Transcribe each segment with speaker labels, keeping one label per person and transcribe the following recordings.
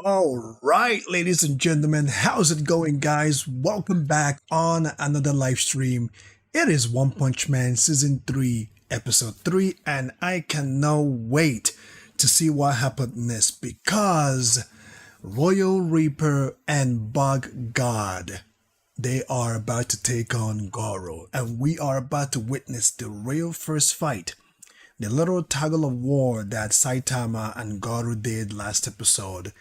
Speaker 1: All right, ladies and gentlemen, how's it going, guys? Welcome back on another live stream. It is One Punch Man Season 3, Episode 3, and I cannot wait to see what happens next because Royal Reaper and Bug God, they are about to take on Garou, and we are about to witness the real first fight. The little tuggle of war that Saitama and Garou did last episode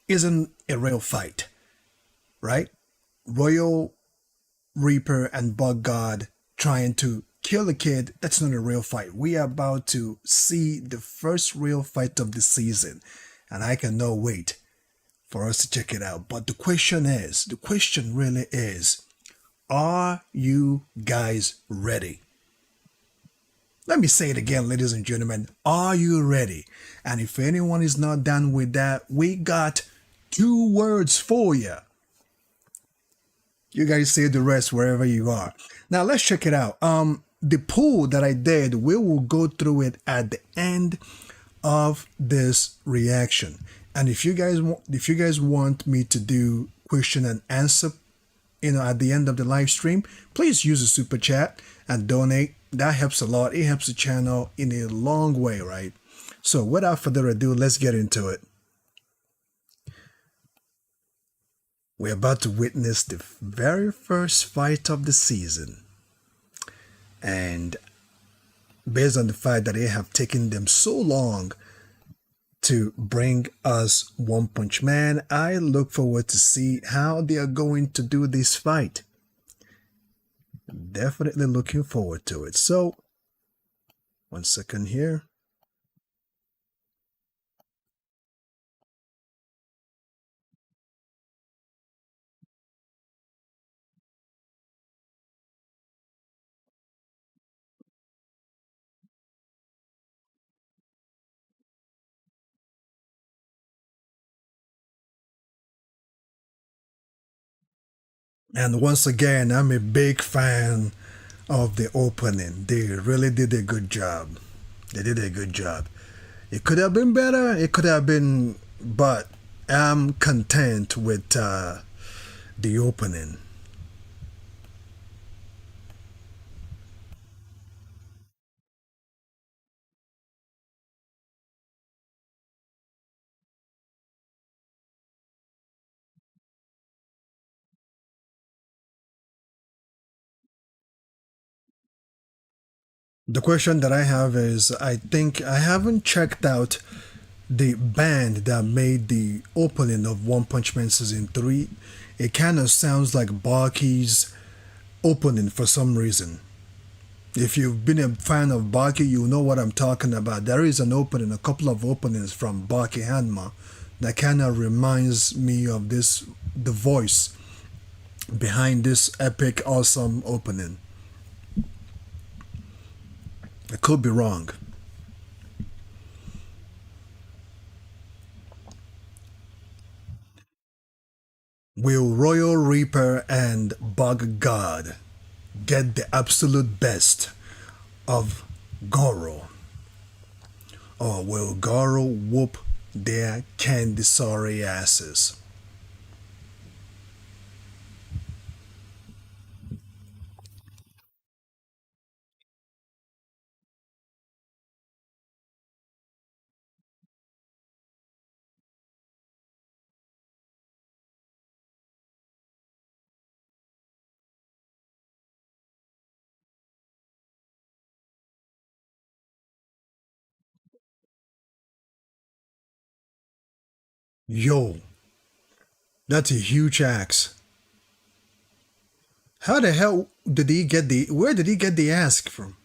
Speaker 1: isn't a real fight, right? Royal Reaper and Bug God trying to kill a kid, that's not a real fight. We are about to see the first real fight of the season, and I cannot wait for us to check it out. But the question really is, are you guys ready? Let me say it again, ladies and gentlemen. Are you ready? And if anyone is not done with that, we got 2 words for you. You guys say the rest wherever you are. Now let's check it out. The poll that I did, we will go through it at the end of this reaction. And if you guys want me to do question and answer, at the end of the live stream, please use a super chat and donate. That helps a lot. It helps the channel in a long way, right? So without further ado, let's get into it. We're about to witness the very first fight of the season. And based on the fact that it have taken them so long to bring us One Punch Man, I look forward to see how they are going to do this fight. Definitely looking forward to it. So, 1 second here. And once again, I'm a big fan of the opening. They really did a good job. They did a good job. It could have been better. It could have been, but I'm content with the opening. The question that I have is, I think I haven't checked out the band that made the opening of One Punch Man Season 3. It kind of sounds like Baki's opening for some reason. If you've been a fan of Baki, you know what I'm talking about. There is an opening, a couple of openings from Baki Hanma that kind of reminds me of the voice behind this epic, awesome opening. I could be wrong. Will Royal Reaper and Bug God get the absolute best of Garou? Or will Garou whoop their candy sorry asses? Yo, that's a huge axe. How the hell did he get where did he get the axe from?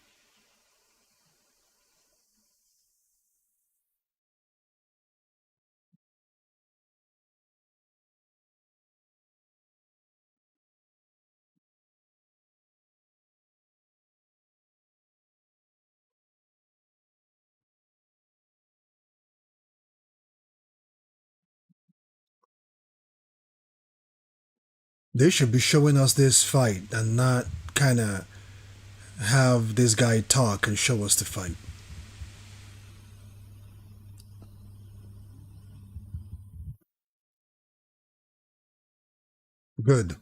Speaker 1: They should be showing us this fight and not kind of have this guy talk and show us the fight. Good.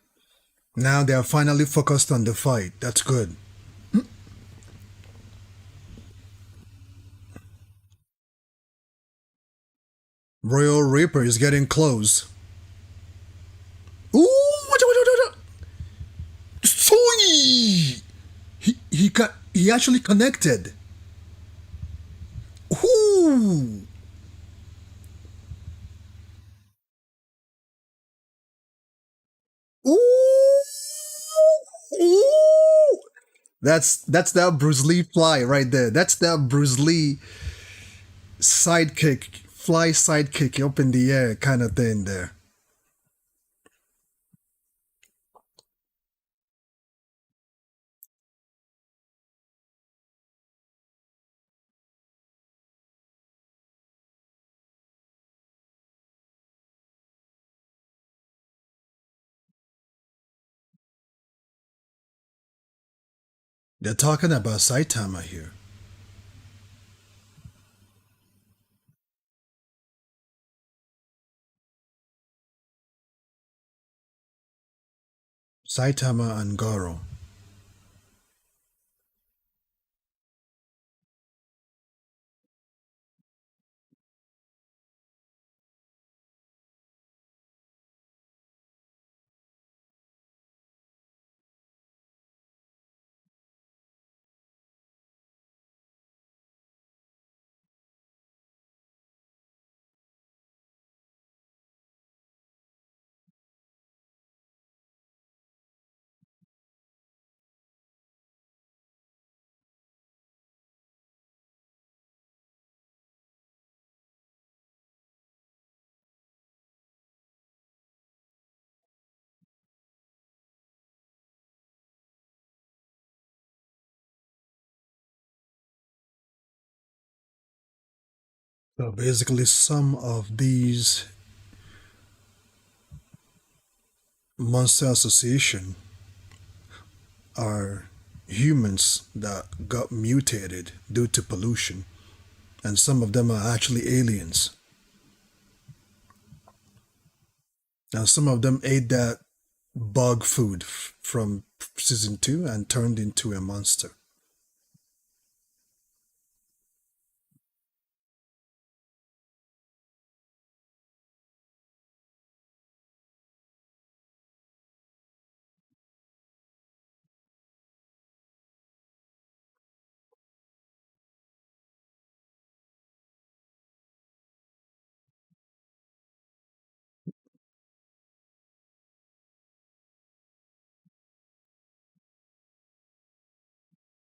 Speaker 1: Now they are finally focused on the fight. That's good. Royal Reaper is getting close. Ooh! Watch out, watch out, watch out. Soy! He actually connected. Ooh! Ooh! Ooh! That's that Bruce Lee fly right there. That's that Bruce Lee sidekick, fly sidekick up in the air kind of thing there. They're talking about Saitama here. Saitama and Garou. So basically, some of these monster association are humans that got mutated due to pollution, and some of them are actually aliens. Now, some of them ate that bug food from season 2 and turned into a monster.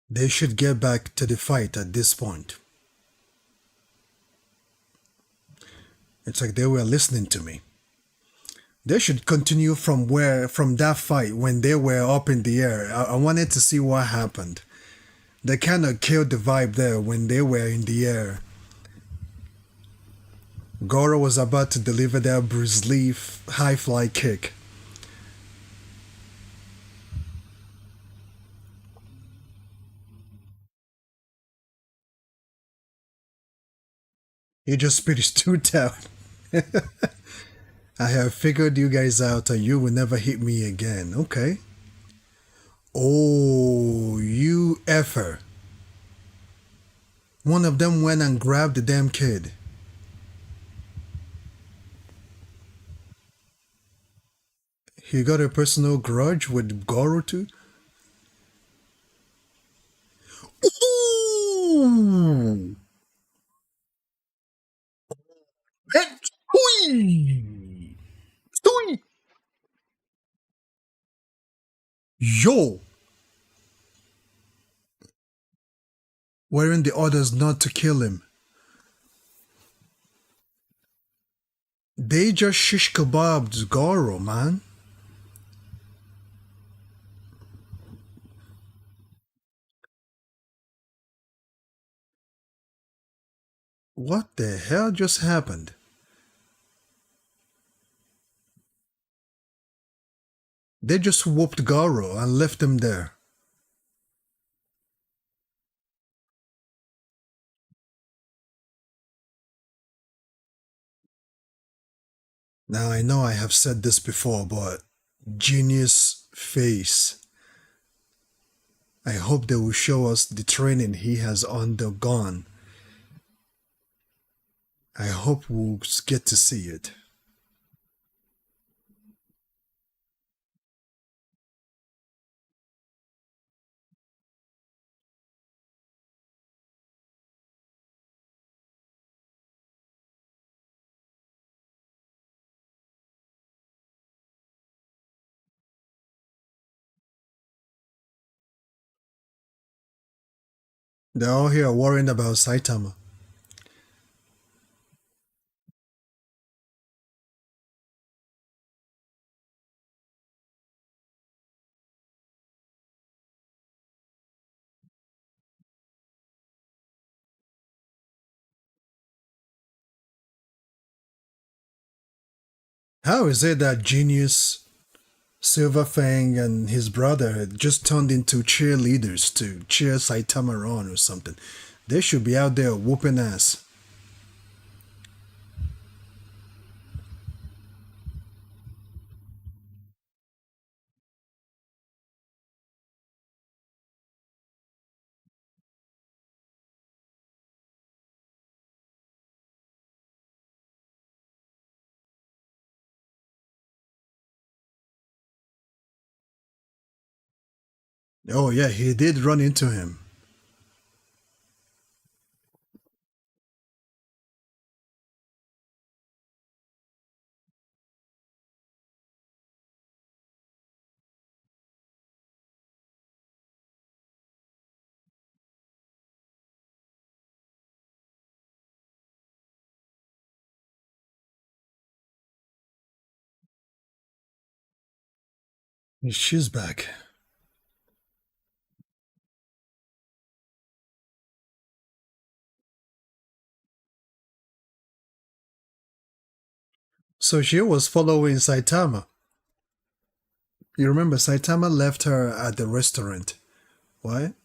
Speaker 1: They should get back to the fight at this point. It's like they were listening to me. They should continue from that fight when they were up in the air. I wanted to see what happened. They kind of killed the vibe there when they were in the air. Goro was about to deliver that Bruce Lee high fly kick. He just spit his tooth out. I have figured you guys out and you will never hit me again. Okay. Oh, you effer. One of them went and grabbed the damn kid. He got a personal grudge with Goro too? Ooh! Hui! Stui! Yo! Wearing the orders not to kill him. They just shish kebabbed Goro, man. What the hell just happened? They just whooped Garo and left him there. Now I know I have said this before, but Genius face. I hope they will show us the training he has undergone. I hope we'll get to see it. They're all here worrying about Saitama. How is it that Genius, Silver Fang, and his brother had just turned into cheerleaders to cheer Saitama on or something? They should be out there whooping ass. Oh yeah, he did run into him. She's back. So she was following Saitama. You remember Saitama left her at the restaurant. Why?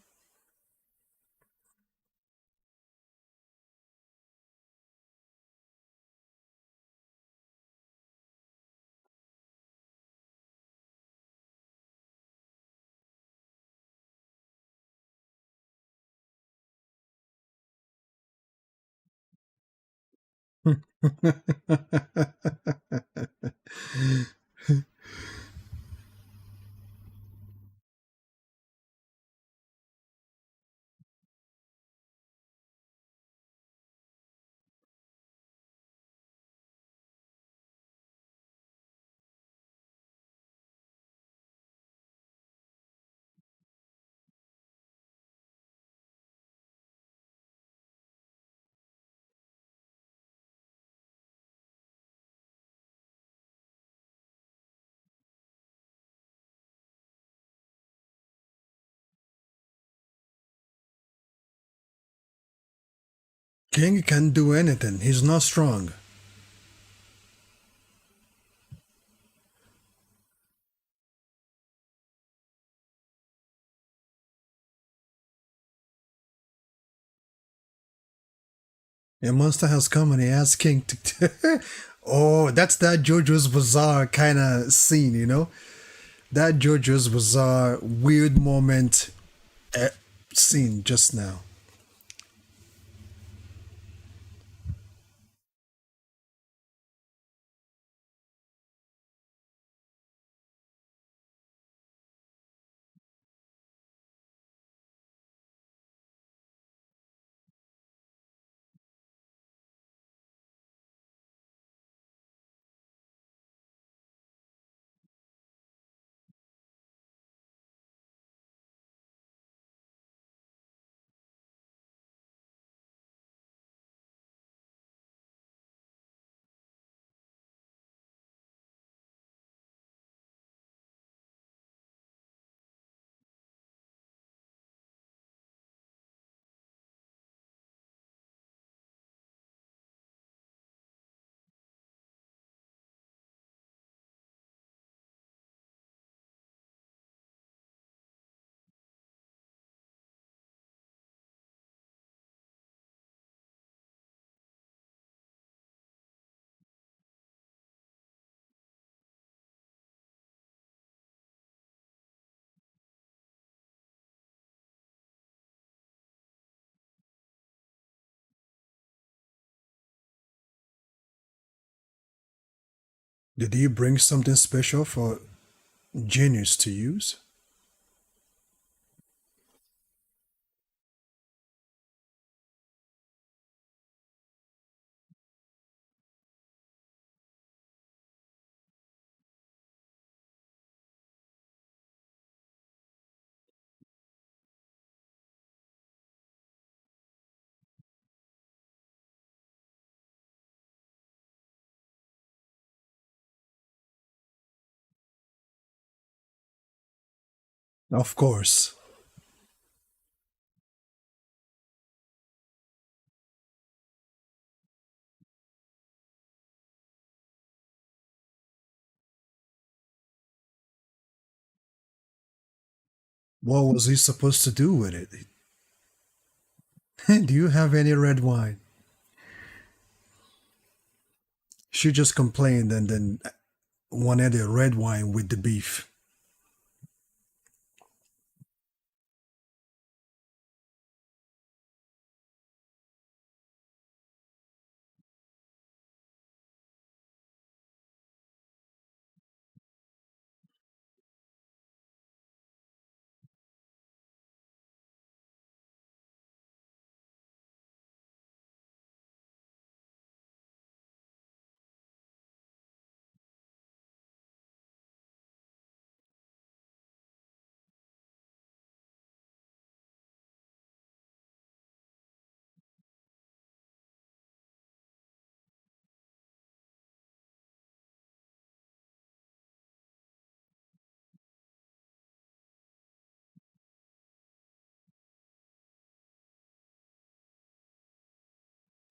Speaker 1: King can't do anything. He's not strong. A monster has come and he asks King to. Oh, that's that JoJo's Bizarre kind of scene, you know? That JoJo's Bizarre weird moment scene just now. Did you bring something special for Genius to use? Of course. What was he supposed to do with it? Do you have any red wine? She just complained and then wanted a red wine with the beef.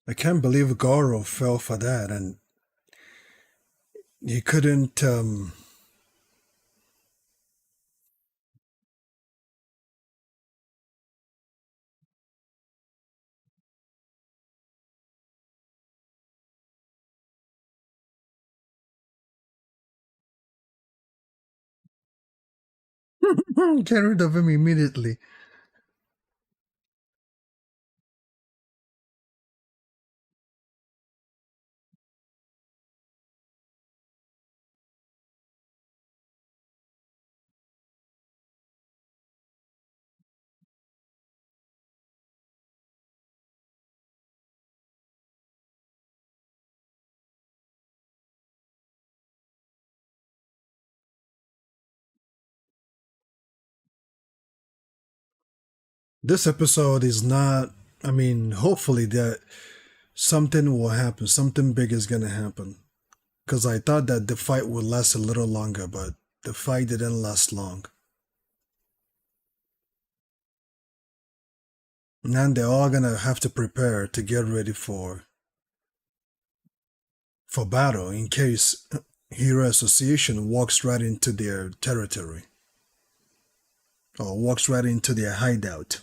Speaker 1: I can't believe Garou fell for that and he couldn't. Get rid of him immediately. This episode is not. I mean, hopefully that something will happen. Something big is gonna happen. Because I thought that the fight would last a little longer, but the fight didn't last long. And they're all gonna have to prepare to get ready for battle in case Hero Association walks right into their territory or walks right into their hideout.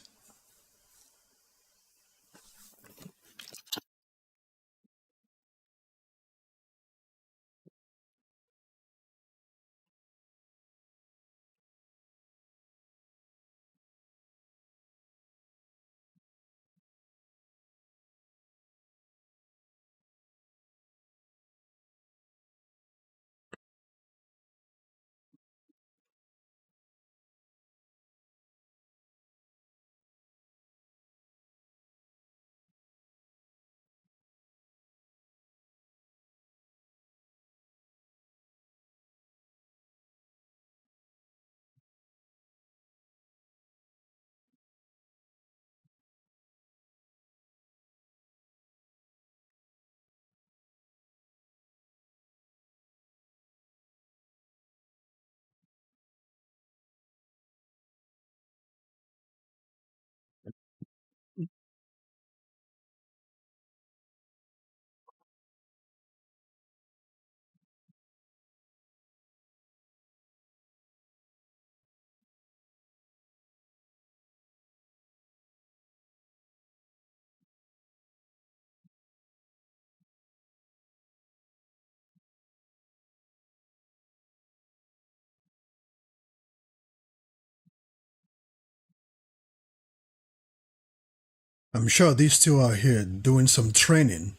Speaker 1: I'm sure these two are here doing some training.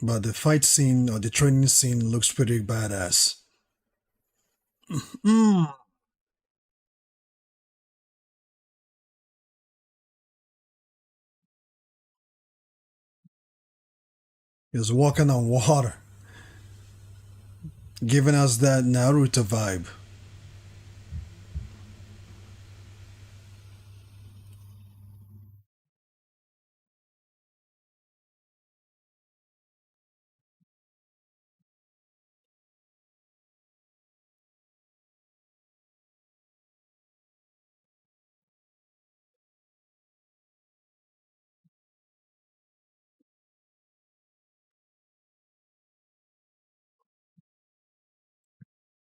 Speaker 1: But the fight scene or the training scene looks pretty badass. Mm. He's walking on water, giving us that Naruto vibe.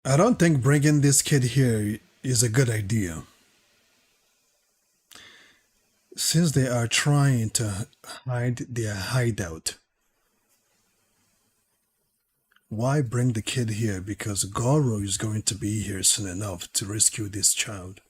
Speaker 1: I don't think bringing this kid here is a good idea. Since they are trying to hide their hideout, why bring the kid here? Because Goro is going to be here soon enough to rescue this child.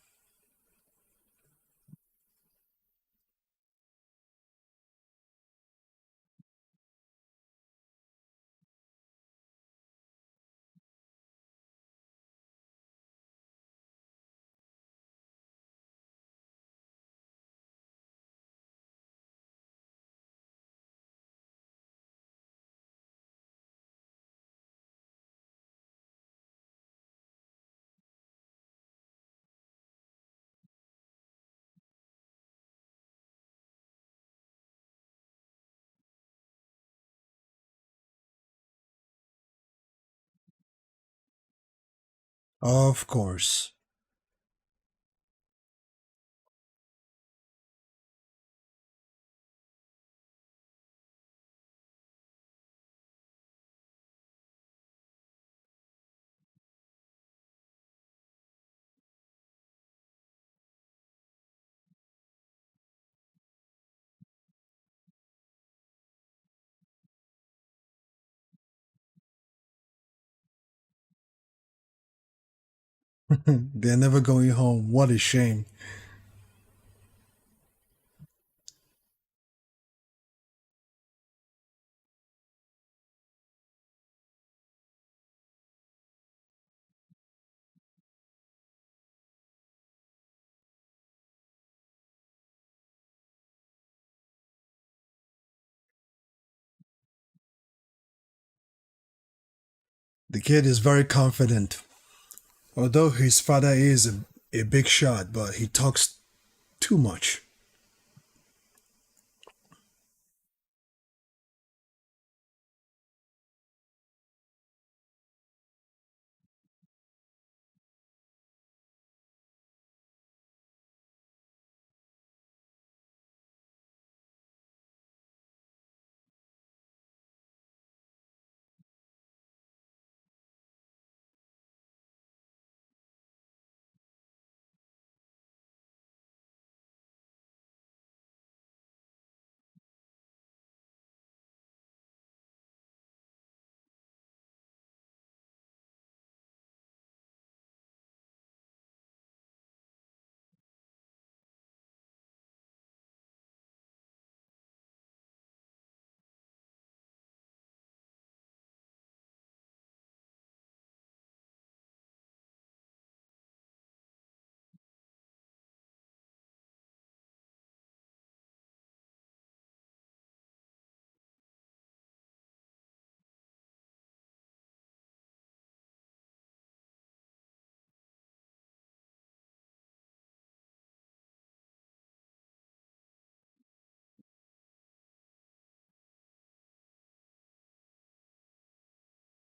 Speaker 1: Of course. They're never going home. What a shame. The kid is very confident. Although his father is a big shot, but he talks too much.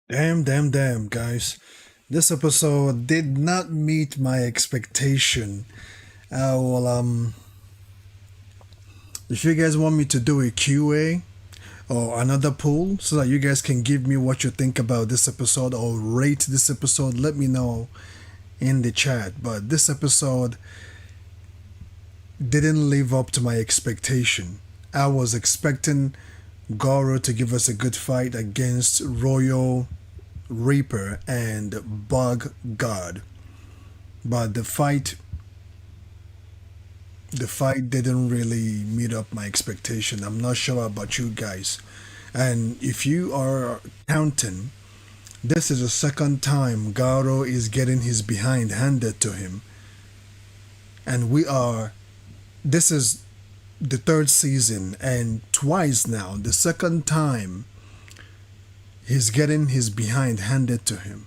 Speaker 1: Damn, damn, damn, guys. This episode did not meet my expectation. Well, if you guys want me to do a QA or another poll so that you guys can give me what you think about this episode or rate this episode, let me know in the chat. But this episode didn't live up to my expectation. I was expecting Goro to give us a good fight against Royal Reaper and Bug God. But the fight didn't really meet up my expectation. I'm not sure about you guys. And if you are counting, this is the second time Garou is getting his behind handed to him. And this is the third season, and twice now, the second time he's getting his behind handed to him.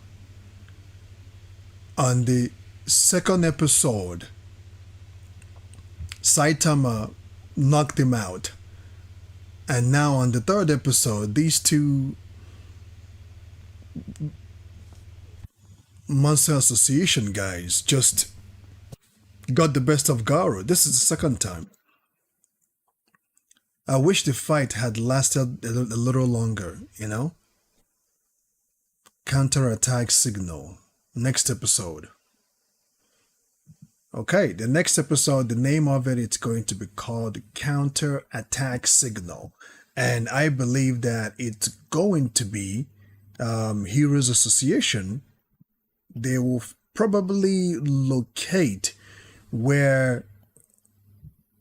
Speaker 1: On the second episode, Saitama knocked him out. And now on the third episode, these two Monster Association guys just got the best of Garou. This is the second time. I wish the fight had lasted a little longer, you know? Counterattack signal. Next episode. Okay, the next episode, the name of it, it's going to be called Counterattack Signal. And I believe that it's going to be Heroes Association. They will probably locate where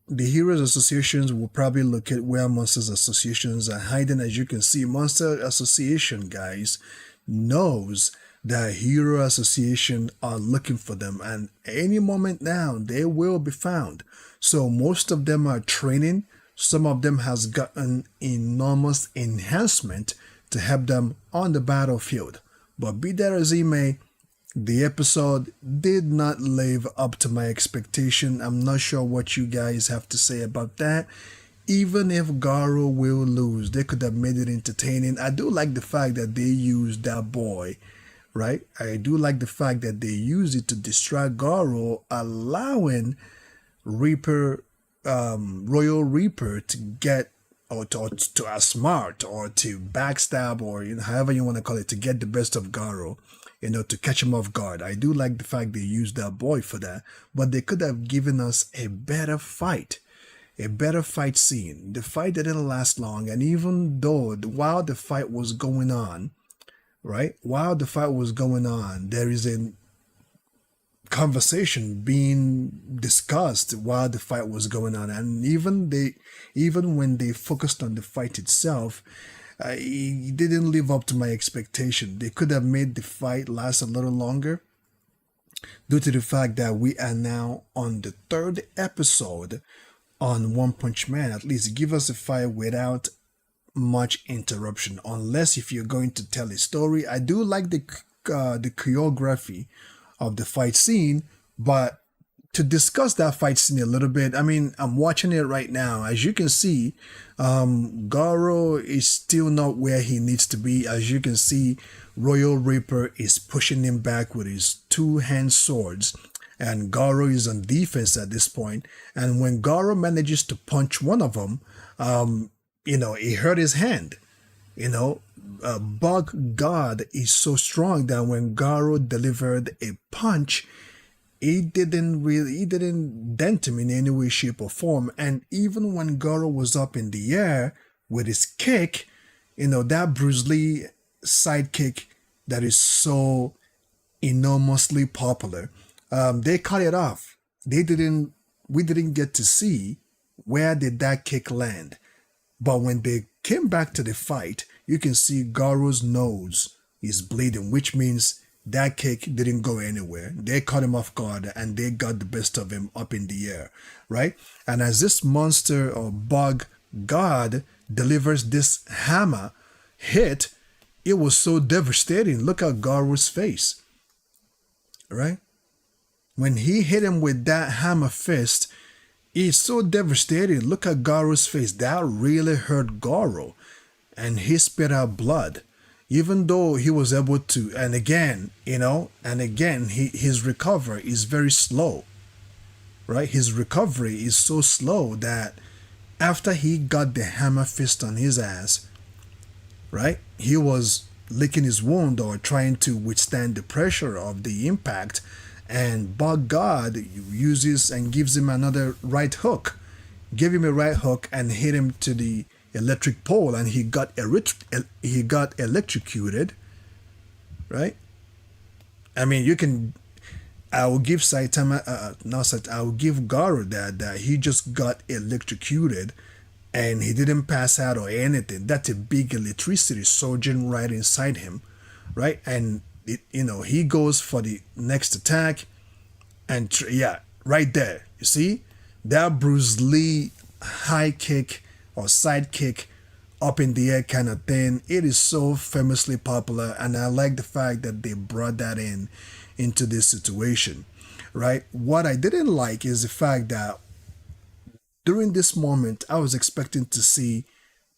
Speaker 1: the Heroes Associations will probably locate where Monsters Associations are hiding. As you can see, Monster Association guys knows that Hero Association are looking for them, and any moment now they will be found. So most of them are training. Some of them has gotten enormous enhancement to help them on the battlefield. But be that as it may, the episode did not live up to my expectation. I'm not sure what you guys have to say about that. Even if Garou will lose, they could have made it entertaining. I do like the fact that they used that boy, right? I do like the fact that they use it to distract Garou, allowing Reaper, Royal Reaper to get or to outsmart or to backstab, or however you want to call it, to get the best of Garou, to catch him off guard. I do like the fact they used that boy for that, but they could have given us a better fight scene. The fight didn't last long, and even though while the fight was going on, right? While the fight was going on, there is a conversation being discussed while the fight was going on, and even when they focused on the fight itself, it didn't live up to my expectation. They could have made the fight last a little longer, due to the fact that we are now on the third episode on One Punch Man. At least give us a fight without much interruption, unless if you're going to tell a story. I do like the choreography of the fight scene, but to discuss that fight scene a little bit, I mean, I'm watching it right now. As you can see, Garou is still not where he needs to be. As you can see, Royal Reaper is pushing him back with his two-hand swords, and Garou is on defense at this point. And when Garou manages to punch one of them, he hurt his hand. Bug God is so strong that when Garou delivered a punch, it didn't dent him in any way, shape, or form. And even when Garou was up in the air with his kick, that Bruce Lee sidekick that is so enormously popular, they cut it off. We didn't get to see where did that kick land. But when they came back to the fight, you can see Garou's nose is bleeding, which means that kick didn't go anywhere. They caught him off guard and they got the best of him up in the air, right? And as this monster or bug god delivers this hammer hit, it was so devastating. Look at Garou's face, right? When he hit him with that hammer fist, it's so devastating. Look at Garou's face. That really hurt Garou, and he spit out blood. Even though he was able to, and again, his recovery is very slow, right? His recovery is so slow that after he got the hammer fist on his ass, right, he was licking his wound or trying to withstand the pressure of the impact, and Bug God uses and gives him another right hook, gave him a right hook and hit him to the electric pole, and he got electrocuted, right? I mean, I will give Saitama, I will give Garou that he just got electrocuted and he didn't pass out or anything. That's a big electricity surging right inside him, right? And he goes for the next attack, and yeah, right there, you see that Bruce Lee high kick or side kick up in the air kind of thing. It is so famously popular, and I like the fact that they brought that into this situation, right? What I didn't like is the fact that during this moment, I was expecting to see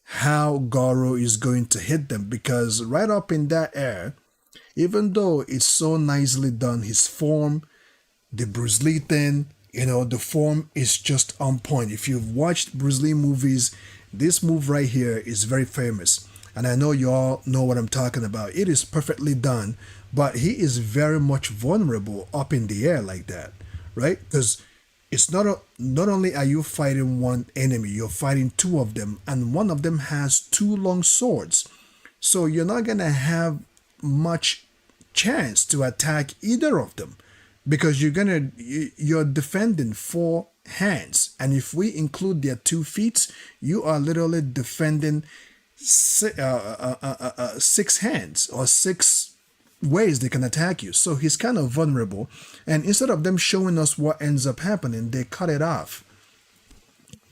Speaker 1: how Garou is going to hit them, because right up in that air, even though it's so nicely done, his form, the Bruce Lee thing, the form is just on point. If you've watched Bruce Lee movies, this move right here is very famous. And I know you all know what I'm talking about. It is perfectly done, but he is very much vulnerable up in the air like that, right? Because it's not only are you fighting one enemy, you're fighting two of them, and one of them has two long swords. So you're not going to have much chance to attack either of them, because you're defending four hands, and if we include their 2 feet, you are literally defending 6 hands, or 6 ways they can attack you. So he's kind of vulnerable, and instead of them showing us what ends up happening, they cut it off.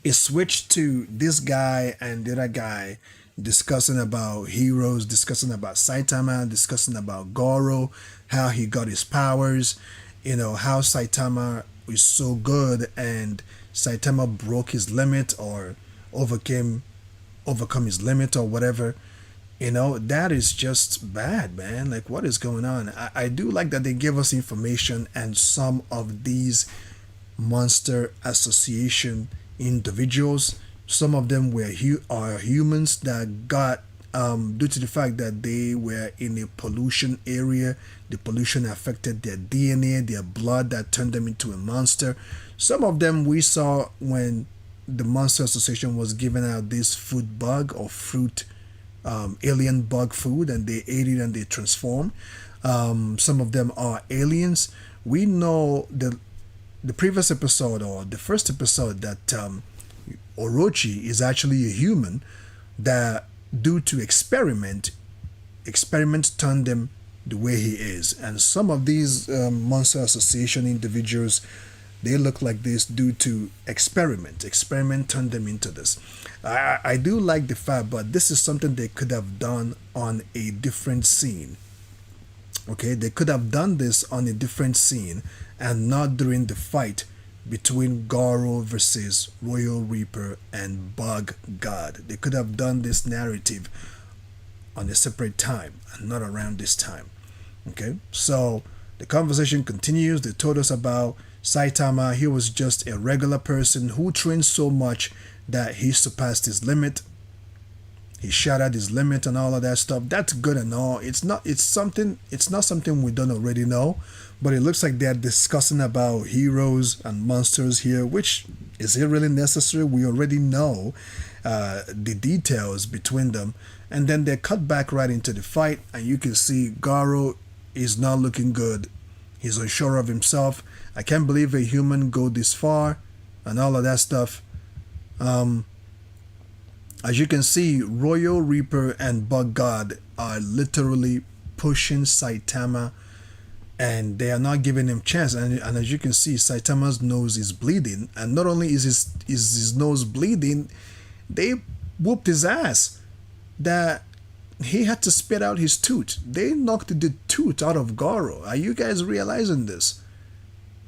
Speaker 1: It switched to this guy and the other guy discussing about heroes, discussing about Saitama, discussing about Garou, how he got his powers, how Saitama is so good and Saitama broke his limit or overcome his limit or whatever. That is just bad, man. Like, what is going on? I do like that they give us information, and some of these monster association individuals, some of them are humans that got due to the fact that they were in a pollution area. The pollution affected their DNA, their blood, that turned them into a monster. Some of them we saw when the Monster Association was giving out this food bug or fruit alien bug food, and they ate it and they transformed. Some of them are aliens. We know the previous episode, or the first episode, that Orochi is actually a human that, due to experiments turned him the way he is. And some of these Monster Association individuals, they look like this due to experiment turned them into this. I do like the fact, but this is something they could have done on a different scene. Okay, they could have done this on a different scene and not during the fight between Garou versus Royal Reaper and Bug God. They could have done this narrative on a separate time and not around this time. Okay, so the conversation continues. They told us about Saitama. He was just a regular person who trained so much that he surpassed his limit. He shattered his limit and all of that stuff. That's good and all. It's not something we don't already know, but it looks like they're discussing about heroes and monsters here, which is it really necessary? We already know the details between them. And then they cut back right into the fight, and you can see Garou is not looking good. He's unsure of himself. I can't believe a human go this far and all of that stuff. As you can see, Royal Reaper and Bug God are literally pushing Saitama, and they are not giving him chance. And as you can see, Saitama's nose is bleeding, and not only is his nose bleeding, they whooped his ass that he had to spit out his tooth. They knocked the tooth out of Garou. Are you guys realizing this?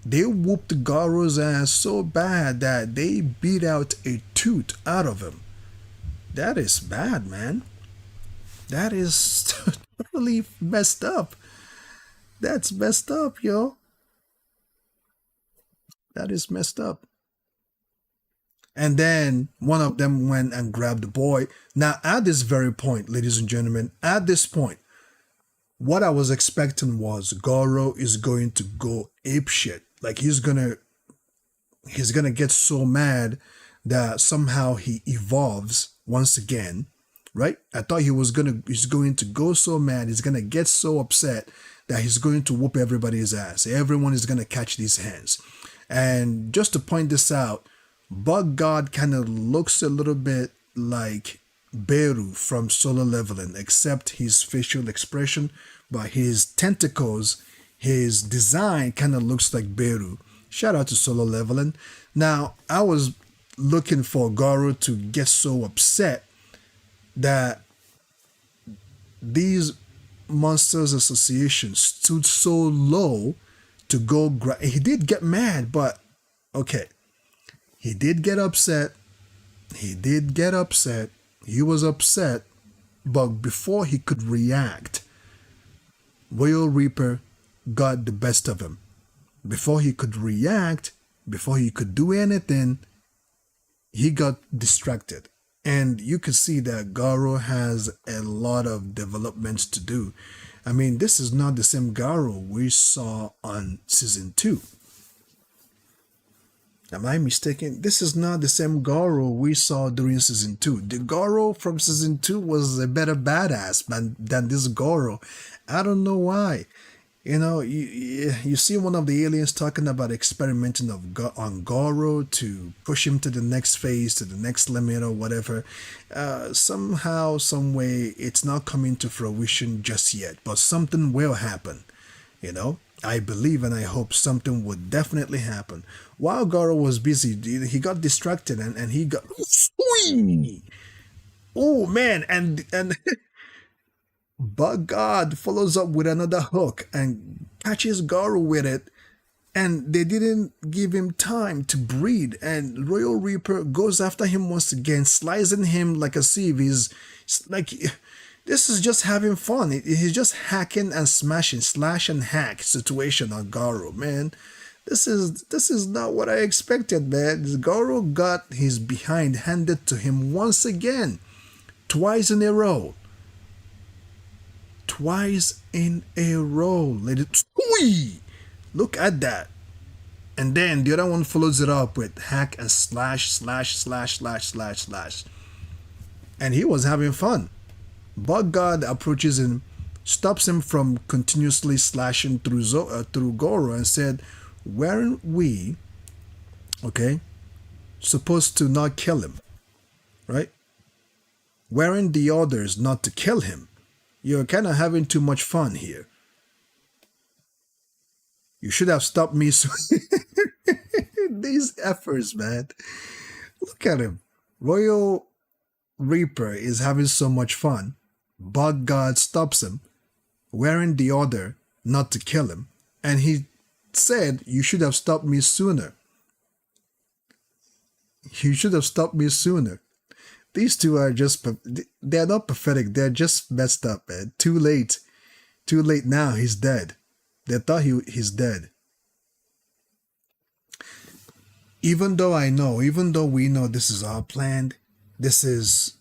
Speaker 1: They whooped Garou's ass so bad that they beat out a tooth out of him. That is bad, man. That is totally messed up. That's messed up, yo. That is messed up. And then one of them went and grabbed the boy. Now, at this very point, ladies and gentlemen, at this point, what I was expecting was Garou is going to go apeshit. Like he's gonna get so mad that somehow he evolves once again, right? I thought he's going to go so mad, he's gonna get so upset that he's going to whoop everybody's ass. Everyone is gonna catch these hands. And just to point this out, Bug God kind of looks a little bit like Beru from Solo Leveling, except his facial expression, but his tentacles, his design kind of looks like Beru. Shout out to Solo Leveling. Now, I was looking for Garou to get so upset that these Monsters Association stood so low to go. He did get mad, but okay. He did get upset. He did get upset. He was upset, but before he could react, Royal Reaper got the best of him. Before he could react, before he could do anything, he got distracted. And you could see that Garou has a lot of developments to do. I mean, this is not the same Garou we saw on season 2. Am I mistaken? This is not the same Garou we saw during season 2. The Garou from season 2 was a better badass than this Garou. I don't know why. You know, you see one of the aliens talking about experimenting on Garou to push him to the next phase, to the next limit or whatever. Somehow, some way, it's not coming to fruition just yet, but something will happen. You know, I believe and I hope something would definitely happen. While Garou was busy, he got distracted and he got... Oh man, and But God follows up with another hook and catches Garou with it, and they didn't give him time to breathe, and Royal Reaper goes after him once again, slicing him like a sieve. He's like, this is just having fun. He's just hacking and smashing, slash and hack situation on Garou, man. This is not what I expected, man. Garou got his behind handed to him once again, twice in a row. Twice in a row. Look at that. And then the other one follows it up with hack and slash, slash, slash, slash, slash, slash. And he was having fun. But God approaches him, stops him from continuously slashing through Garou, and said, weren't we, okay, supposed to not kill him? Right? Weren't the orders not to kill him? You're kind of having too much fun here. You should have stopped me. These efforts, man. Look at him. Royal Reaper is having so much fun. But God stops him, wearing the order not to kill him. And he said, you should have stopped me sooner. You should have stopped me sooner. These two are just, they're not pathetic. They're just messed up, man. Too late. Too late now. He's dead. They thought he's dead. Even though we know this is all planned, this is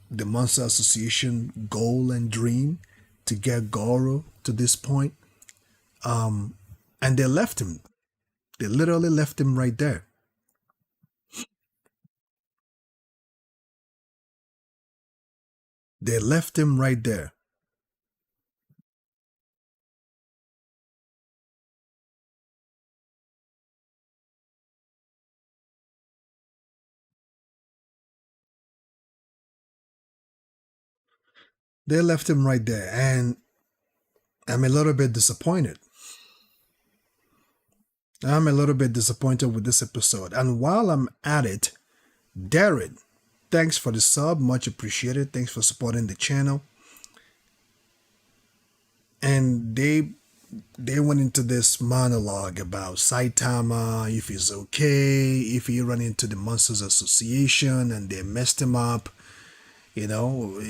Speaker 1: the Monster Association goal and dream to get Garou to this point. And they left him. They literally left him right there. They left him right there. They left him right there, and I'm a little bit disappointed. I'm a little bit disappointed with this episode. And while I'm at it, Darren, thanks for the sub, much appreciated. Thanks for supporting the channel. And they went into this monologue about Saitama, if he's okay, if he ran into the Monsters Association and they messed him up. You know,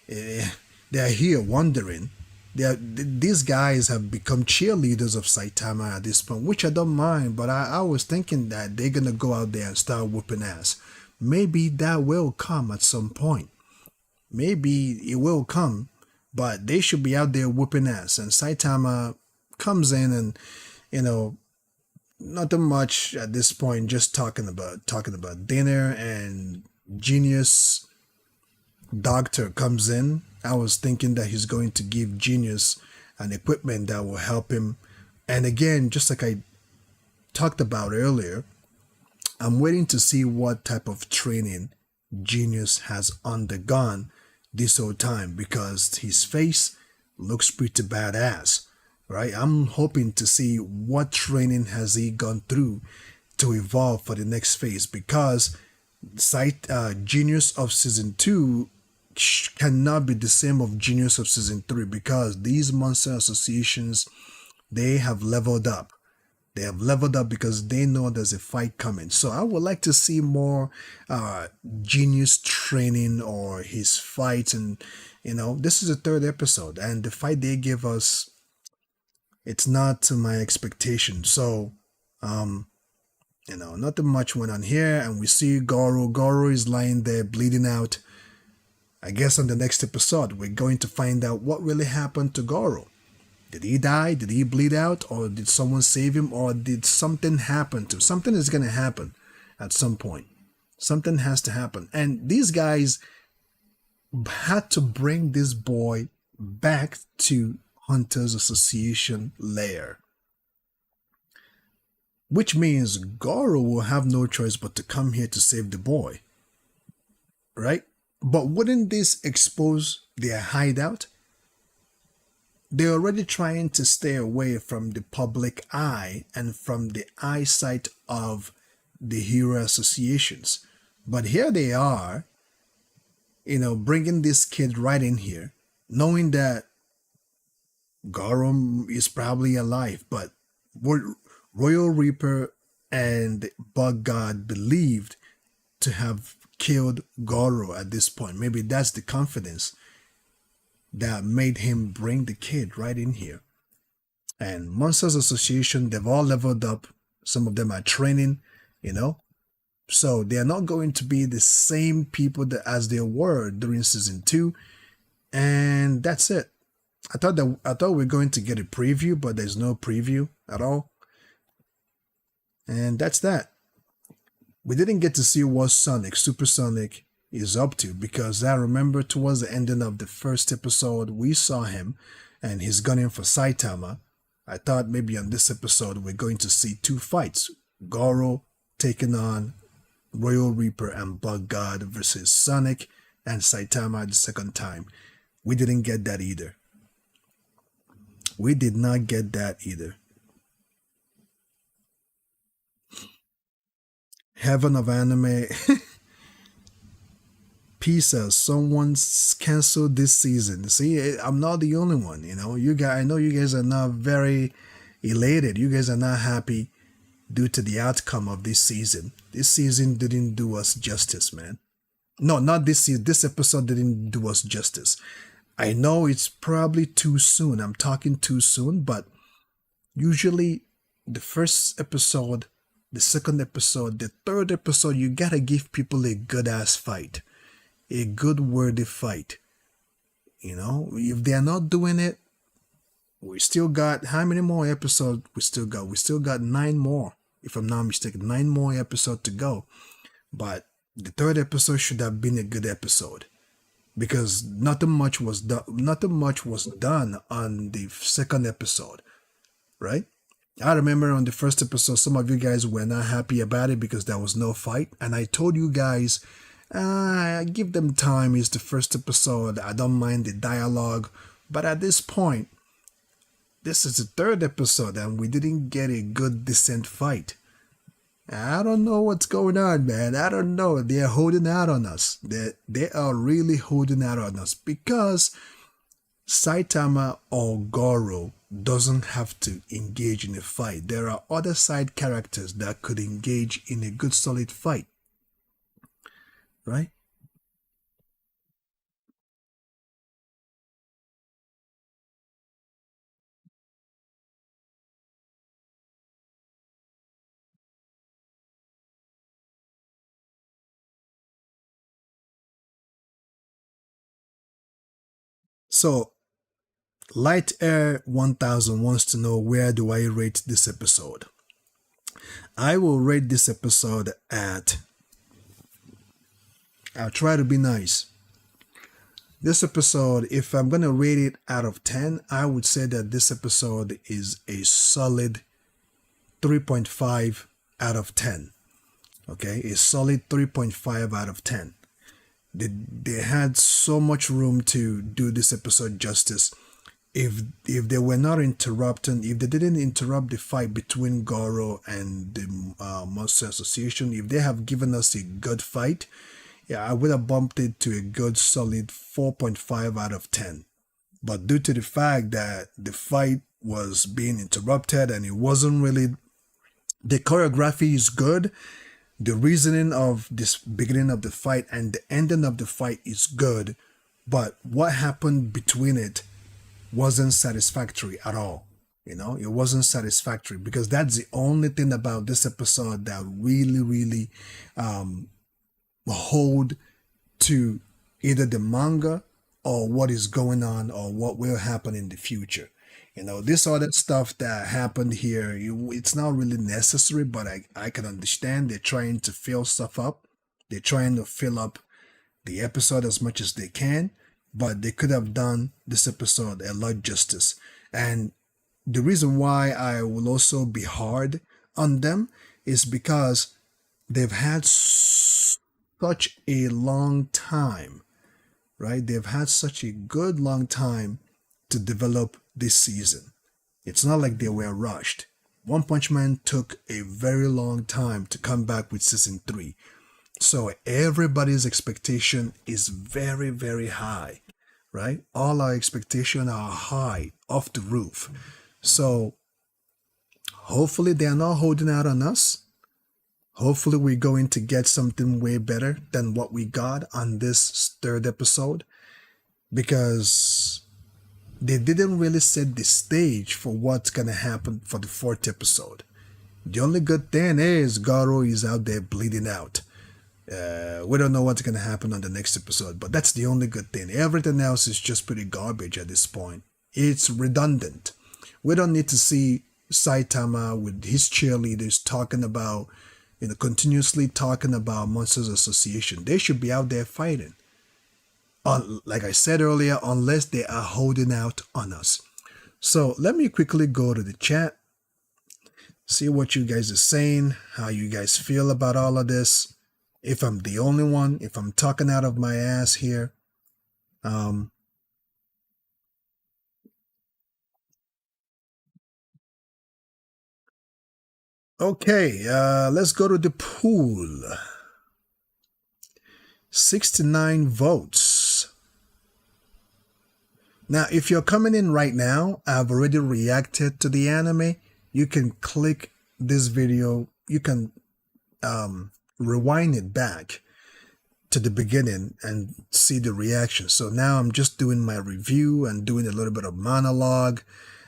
Speaker 1: they're here wondering. These guys have become cheerleaders of Saitama at this point, which I don't mind, but I was thinking that they're going to go out there and start whooping ass. Maybe that will come at some point. Maybe it will come, but they should be out there whooping ass. And Saitama comes in and, you know, nothing much at this point, just talking about dinner, and Genius Doctor comes in. I was thinking that he's going to give Genius an equipment that will help him. And again, just like I talked about earlier, I'm waiting to see what type of training Genius has undergone this whole time, because his face looks pretty badass, right? I'm hoping to see what training has he gone through to evolve for the next phase, because Genius of season 2 cannot be the same of Genius of season 3, because these monster associations, they have leveled up. They have leveled up because they know there's a fight coming. So I would like to see more Genius training or his fights. And, this is the 3rd episode. And the fight they give us, it's not to my expectation. So, nothing much went on here. And we see Garou. Garou is lying there bleeding out. I guess on the next episode, we're going to find out what really happened to Garou. Did he die? Did he bleed out? Or did someone save him? Or did something happen to him? Something is going to happen at some point. Something has to happen. And these guys had to bring this boy back to Hunters Association lair. Which means Garou will have no choice but to come here to save the boy. Right? But wouldn't this expose their hideout? They're already trying to stay away from the public eye and from the eyesight of the hero associations. But here they are, bringing this kid right in here, knowing that Garou is probably alive, but Royal Reaper and Bug God believed to have killed Garou at this point. Maybe that's the confidence that made him bring the kid right in here. And Monsters Association, they've all leveled up. Some of them are training, So they're not going to be the same people as they were during season 2. And that's it. I thought we were going to get a preview, but there's no preview at all. And that's that. We didn't get to see what Super Sonic is up to, because I remember towards the ending of the first episode, we saw him and he's gunning for Saitama. I thought maybe on this episode we're going to see 2 fights. Garou taking on Royal Reaper and Bug God versus Sonic and Saitama the second time. We didn't get that either. We did not get that either. Heaven of Anime. Pizza, someone's canceled this season. See, I'm not the only one, You guys, I know you guys are not very elated. You guys are not happy due to the outcome of this season. This season didn't do us justice, man. No, not this season. This episode didn't do us justice. I know it's probably too soon. I'm talking too soon, but usually the first episode, the second episode, the third episode, you gotta give people a good ass fight. A good worthy fight. If they're not doing it, we still got, how many more episodes we still got? We still got 9 more, if I'm not mistaken, 9 more episodes to go. But the third episode should have been a good episode, because nothing much was done on the second episode, right? I remember on the first episode, some of you guys were not happy about it because there was no fight, and I told you guys, give them time. It's the first episode. I don't mind the dialogue. But at this point, this is the third episode and we didn't get a good, decent fight. I don't know what's going on, man. I don't know. They're holding out on us. They are really holding out on us, because Saitama or Garou doesn't have to engage in a fight. There are other side characters that could engage in a good, solid fight. Right? So, Light Air 1000 wants to know, where do I rate this episode? I will rate this episode at, I'll try to be nice. This episode, if I'm going to rate it out of 10, I would say that this episode is a solid 3.5 out of 10. Okay, a solid 3.5 out of 10. They had so much room to do this episode justice. If they were not interrupting, if they didn't interrupt the fight between Garou and the Monster Association, if they have given us a good fight, yeah, I would have bumped it to a good solid 4.5 out of 10. But due to the fact that the fight was being interrupted and it wasn't really, the choreography is good, the reasoning of this beginning of the fight and the ending of the fight is good, but what happened between it wasn't satisfactory at all. You know, it wasn't satisfactory, because that's the only thing about this episode that really hold to either the manga or what is going on or what will happen in the future. You know, this other stuff that happened here, it's not really necessary, but I can understand they're trying to fill stuff up. They're trying to fill up the episode as much as they can, but they could have done this episode a lot justice. And the reason why I will also be hard on them is because they've had such a long time, right? They've had such a good long time to develop this season. It's not like they were rushed. One Punch Man took a very long time to come back with season 3. So everybody's expectation is very high, right? All our expectations are high, off the roof. So hopefully they're not holding out on us. Hopefully we're going to get something way better than what we got on this third episode, because they didn't really set the stage for what's going to happen for the fourth episode. The only good thing is Garou is out there bleeding out. We don't know what's going to happen on the next episode, but that's the only good thing. Everything else is just pretty garbage at this point. It's redundant. We don't need to see Saitama with his cheerleaders talking about, continuously talking about Monsters Association. They should be out there fighting. Like I said earlier, unless they are holding out on us. So let me quickly go to the chat, see what you guys are saying, how you guys feel about all of this. If I'm the only one, if I'm talking out of my ass here. Okay, let's go to the pool. 69 votes. Now, if you're coming in right now, I've already reacted to the anime. You can click this video. You can rewind it back to the beginning and see the reaction. So now I'm just doing my review and doing a little bit of monologue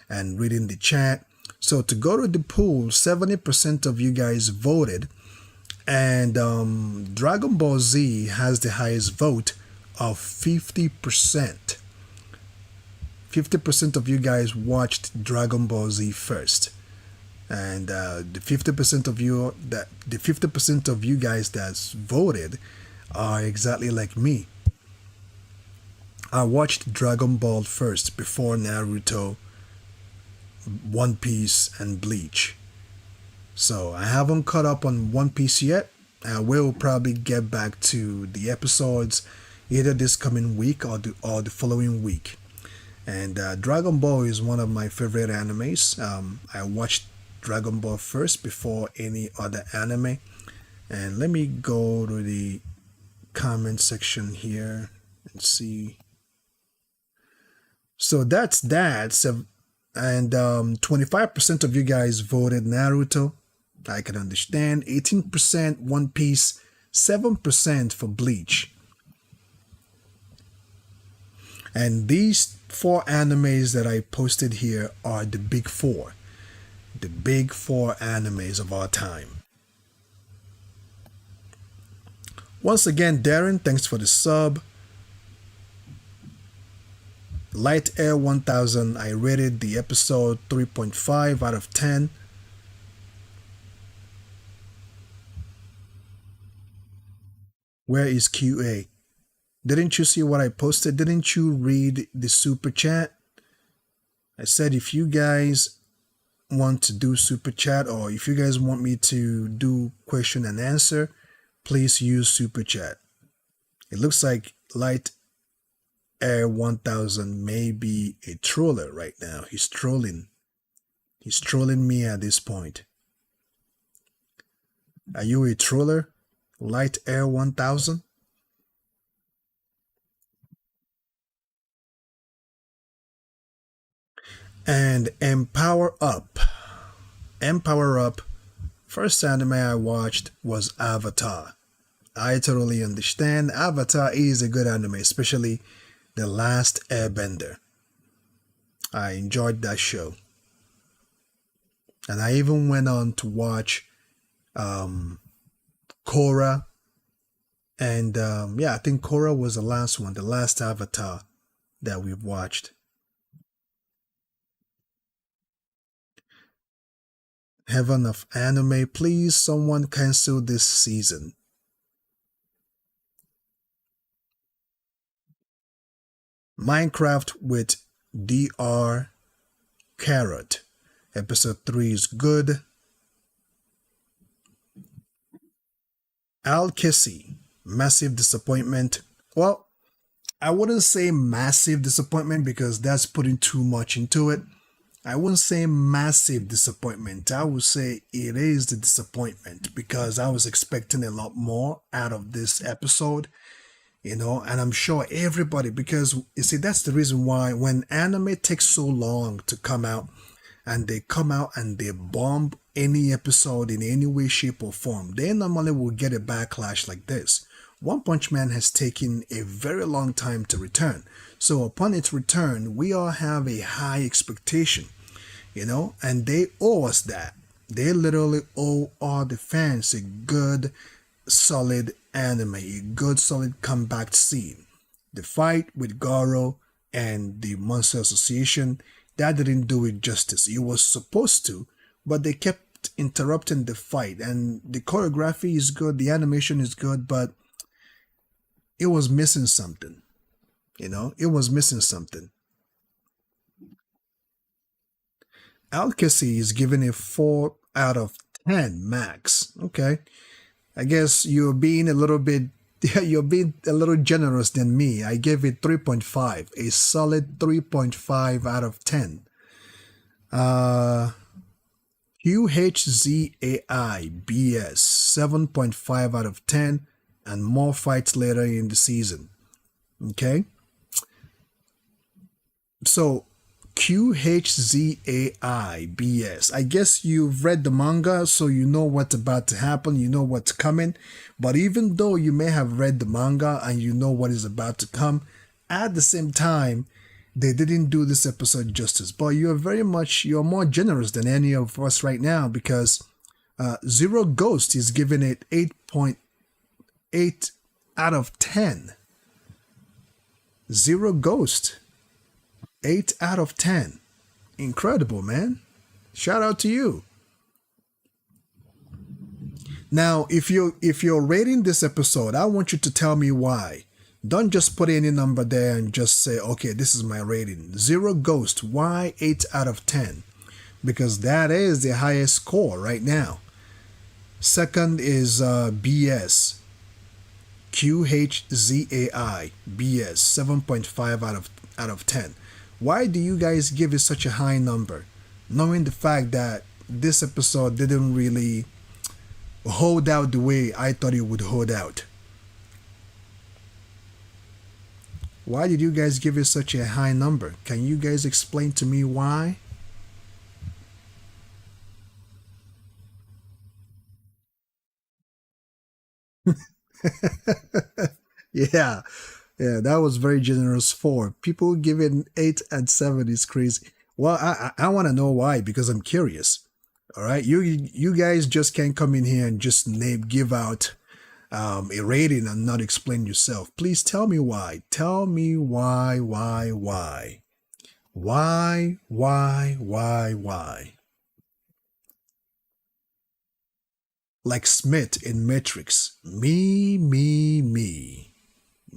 Speaker 1: and reading the chat. So to go to the pool, 70% of you guys voted, and Dragon Ball Z has the highest vote of 50%. 50% of you guys watched Dragon Ball Z first, and the 50% of you guys that's voted are exactly like me. I watched Dragon Ball first before Naruto, One Piece, and Bleach. So I haven't caught up on One Piece yet. I will probably get back to the episodes either this coming week or the following week. And Dragon Ball is one of my favorite animes. I watched Dragon Ball first before any other anime. And let me go to the comment section here and see. So that's that. So, and 25% of you guys voted Naruto. I can understand. 18% One Piece, 7% for Bleach. And these 4 animes that I posted here are the big 4. The big 4 animes of our time. Once again, Darren, thanks for the sub. Light Air 1000, I rated the episode 3.5 out of 10. Where is QA? Didn't you see what I posted? Didn't you read the super chat? I said if you guys want to do super chat, or if you guys want me to do question and answer, please use super chat. It looks like Light Air 1000 may be a troller right now. He's trolling. He's trolling me at this point. Are you a troller, Light Air 1000? And Empower Up. Empower Up. First anime I watched was Avatar. I totally understand. Avatar is a good anime, especially The Last Airbender. I enjoyed that show. And I even went on to watch Korra. And yeah, I think Korra was the last one, the last Avatar that we've watched. Heaven of Anime, please someone cancel this season. Minecraft with Dr. Carrot. Episode 3 is good. Al Kissy, massive disappointment. Well, I wouldn't say massive disappointment because that's putting too much into it. I wouldn't say massive disappointment. I would say it is the disappointment because I was expecting a lot more out of this episode, and I'm sure everybody, because you see, that's the reason why when anime takes so long to come out and they come out and they bomb any episode in any way, shape, or form, they normally will get a backlash like this. One Punch Man has taken a very long time to return. So upon its return, we all have a high expectation. And they owe us that. They literally owe all the fans a good, solid anime, a good, solid comeback scene. The fight with Garou and the Monster Association, that didn't do it justice. It was supposed to, but they kept interrupting the fight. And the choreography is good, the animation is good, but it was missing something. It was missing something. Alkesi is given a 4 out of 10 max. Okay. I guess you're being a little generous than me. I gave it 3.5, a solid 3.5 out of 10. QHZAI BS 7.5 out of 10, and more fights later in the season. Okay. So QHZAI BS. I guess you've read the manga, so you know what's about to happen, you know what's coming. But even though you may have read the manga and you know what is about to come, at the same time, they didn't do this episode justice. But you're more generous than any of us right now, because Zero Ghost is giving it 8.8 out of 10. Zero Ghost. 8 out of 10. Incredible, man. Shout out to you. Now, if you're rating this episode, I want you to tell me why. Don't just put any number there and just say, okay, this is my rating. Zero Ghost, why 8 out of 10? Because that is the highest score right now. Second is BS. QHZAI BS 7.5 out of 10. Why do you guys give it such a high number, knowing the fact that this episode didn't really hold out the way I thought it would hold out? Why did you guys give it such a high number? Can you guys explain to me why? Yeah. Yeah, that was very generous. 4. People giving 8 and 7 is crazy. Well, I want to know why, because I'm curious. All right, you guys just can't come in here and just give out a rating and not explain yourself. Please tell me why. Tell me why? Like Smith in Matrix. Me.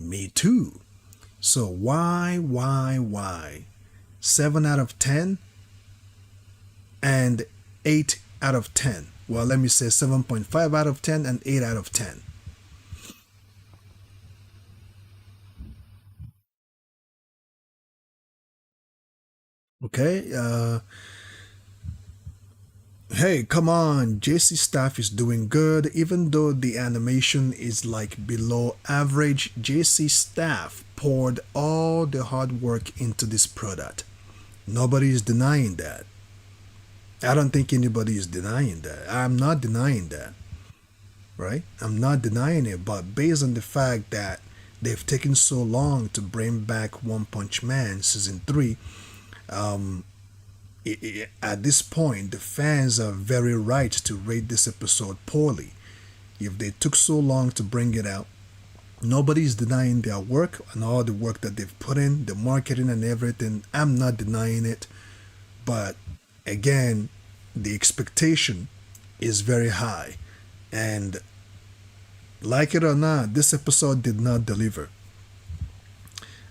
Speaker 1: Me too. So why? 7 out of 10? and 8 out of 10. Well, let me say 7.5 out of 10 and 8 out of 10. Okay, hey, come on, JC staff is doing good. Even though the animation is like below average, JC staff poured all the hard work into this product. Nobody is denying that. I don't think anybody is denying that. I'm not denying that, right? I'm not denying it, but based on the fact that they've taken so long to bring back One Punch Man season 3, at this point, the fans are very right to rate this episode poorly. If they took so long to bring it out, nobody's denying their work and all the work that they've put in, the marketing and everything. I'm not denying it. But again, the expectation is very high. And like it or not, this episode did not deliver.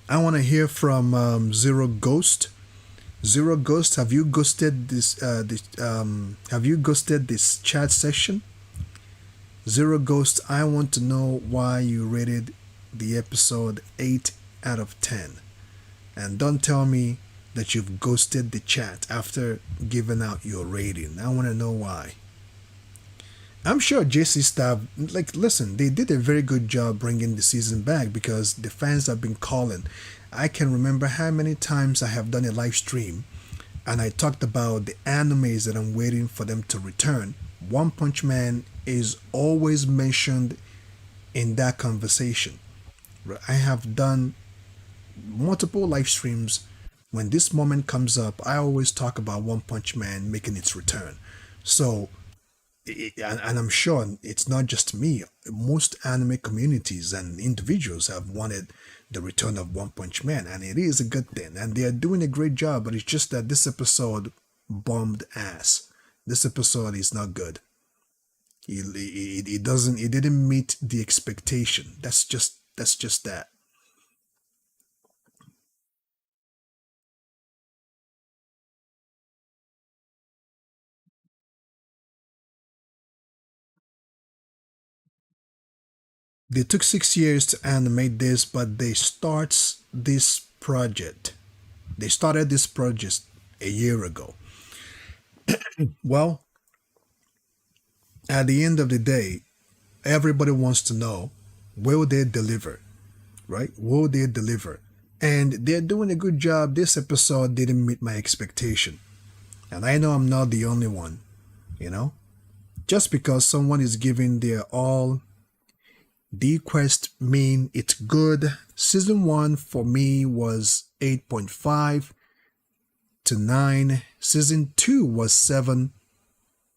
Speaker 1: I want to hear from Zero Ghost. Zero Ghost, have you ghosted have you ghosted this chat session? Zero Ghost, I want to know why you rated the episode 8 out of 10. And don't tell me that you've ghosted the chat after giving out your rating. I want to know why. I'm sure JC staff, like, listen, they did a very good job bringing the season back because the fans have been calling. I can remember how many times I have done a live stream and I talked about the animes that I'm waiting for them to return. One Punch Man is always mentioned in that conversation. I have done multiple live streams. When this moment comes up, I always talk about One Punch Man making its return. So, and I'm sure it's not just me. Most anime communities and individuals have wanted the return of One Punch Man, and it is a good thing. And they are doing a great job, but it's just that this episode bombed ass. This episode is not good. It didn't meet the expectation. That's just that. They took 6 years to animate this, but they started this project a year ago. Well, at the end of the day, everybody wants to know, will they deliver? Right? Will they deliver? And they're doing a good job. This episode didn't meet my expectation. And I know I'm not the only one, you know? Just because someone is giving their all, the quest mean it's good. Season 1 for me was 8.5 to 9. Season 2 was 7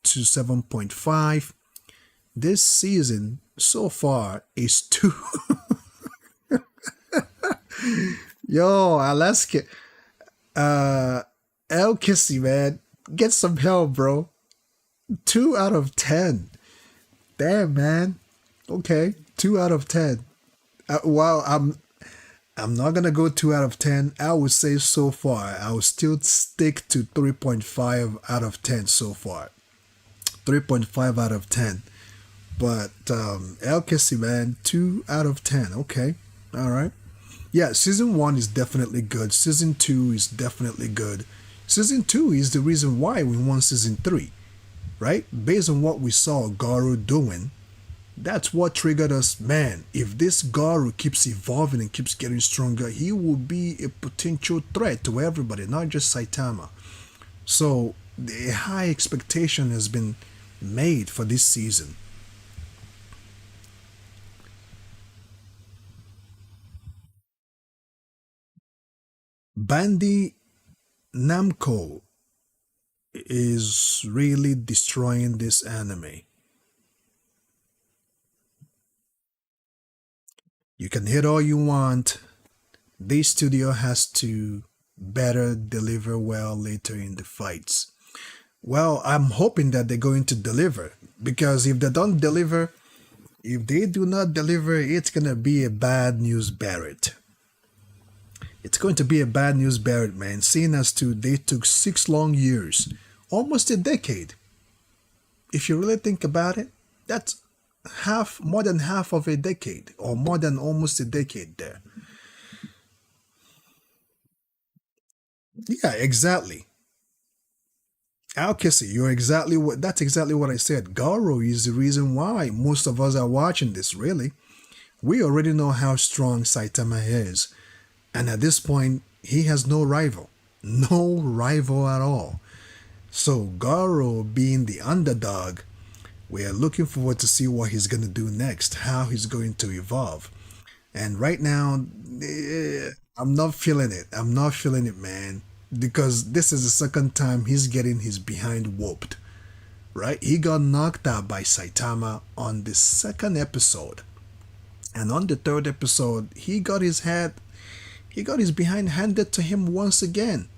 Speaker 1: to 7.5. This season so far is 2. Yo, Alaska. El Kissy, man. Get some help, bro. 2 out of 10. Damn, man. Okay, 2 out of 10. Well, I'm not gonna go 2 out of 10. I would say so far, I will still stick to 3.5 out of 10 so far. 3.5 out of 10. But El Kissy, man, 2 out of 10. Okay, all right. Yeah, season 1 is definitely good. Season 2 is definitely good. Season 2 is the reason why we won season 3, right? Based on what we saw Garou doing, that's what triggered us. Man, if this Garou keeps evolving and keeps getting stronger, he will be a potential threat to everybody, not just Saitama. So, the high expectation has been made for this season. Bandai Namco is really destroying this anime. You can hit all you want. This studio has to better deliver well later in the fights. Well, I'm hoping that they're going to deliver, because if they don't deliver, if they do not deliver, it's going to be a bad news Barrett. It's going to be a bad news Barrett, man. Seeing as to they took 6 long years almost a decade. If you really think about it, that's more than half of a decade, or more than almost a decade there. Yeah, exactly. Alkissy, that's exactly what I said. Garou is the reason why most of us are watching this, really. We already know how strong Saitama is. And at this point, he has no rival. No rival at all. So Garou being the underdog, we are looking forward to see what he's going to do next, how he's going to evolve. And right now, I'm not feeling it. I'm not feeling it, man. Because this is the second time he's getting his behind whooped. Right? He got knocked out by Saitama on the second episode. And on the third episode, he got his behind handed to him once again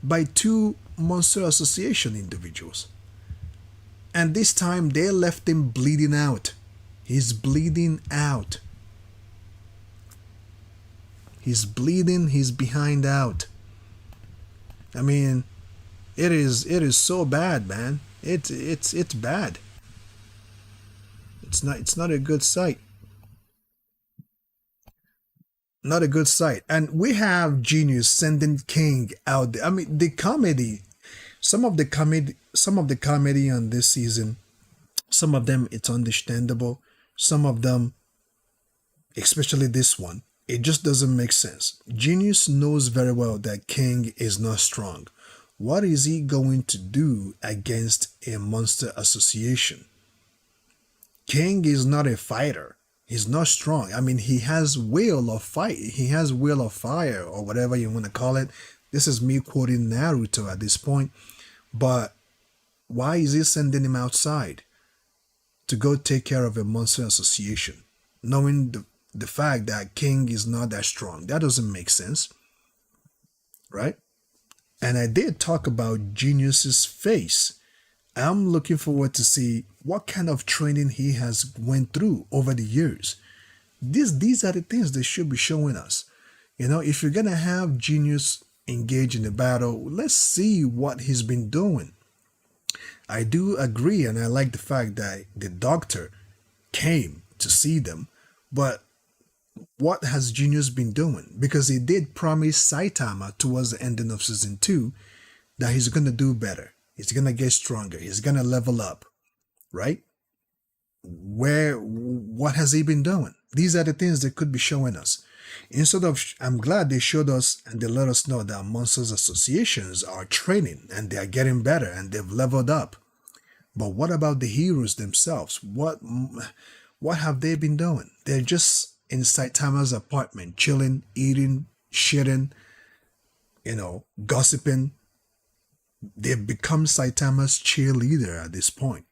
Speaker 1: by two Monster Association individuals. And this time they left him bleeding out. He's bleeding out. He's bleeding his behind out. I mean, it is so bad, man. It's bad. It's not a good sight. Not a good sight. And we have Genius sending King out there. I mean, the comedy, some of the comedy on this season, some of them it's understandable. Some of them, especially this one, it just doesn't make sense. Genius knows very well that King is not strong. What is he going to do against a monster association? King is not a fighter. He's not strong. I mean, he has will of fight. He has will of fire, or whatever you want to call it. This is me quoting Naruto at this point. But why is he sending him outside to go take care of a monster association, knowing the fact that King is not that strong? That doesn't make sense, right? And I did talk about Genius's face. I'm looking forward to see what kind of training he has went through over the years. These are the things they should be showing us. If you're gonna have Genius engage in a battle, let's see what he's been doing. I do agree, and I like the fact that the doctor came to see them, but what has Genius been doing? Because he did promise Saitama towards the ending of season 2 that he's gonna do better. He's gonna get stronger. He's gonna level up, right? What has he been doing? These are the things they could be showing us. I'm glad they showed us and they let us know that Monsters Associations are training and they are getting better and they've leveled up. But what about the heroes themselves? What have they been doing? They're just in Saitama's apartment, chilling, eating, shitting, gossiping. They've become Saitama's cheerleader at this point.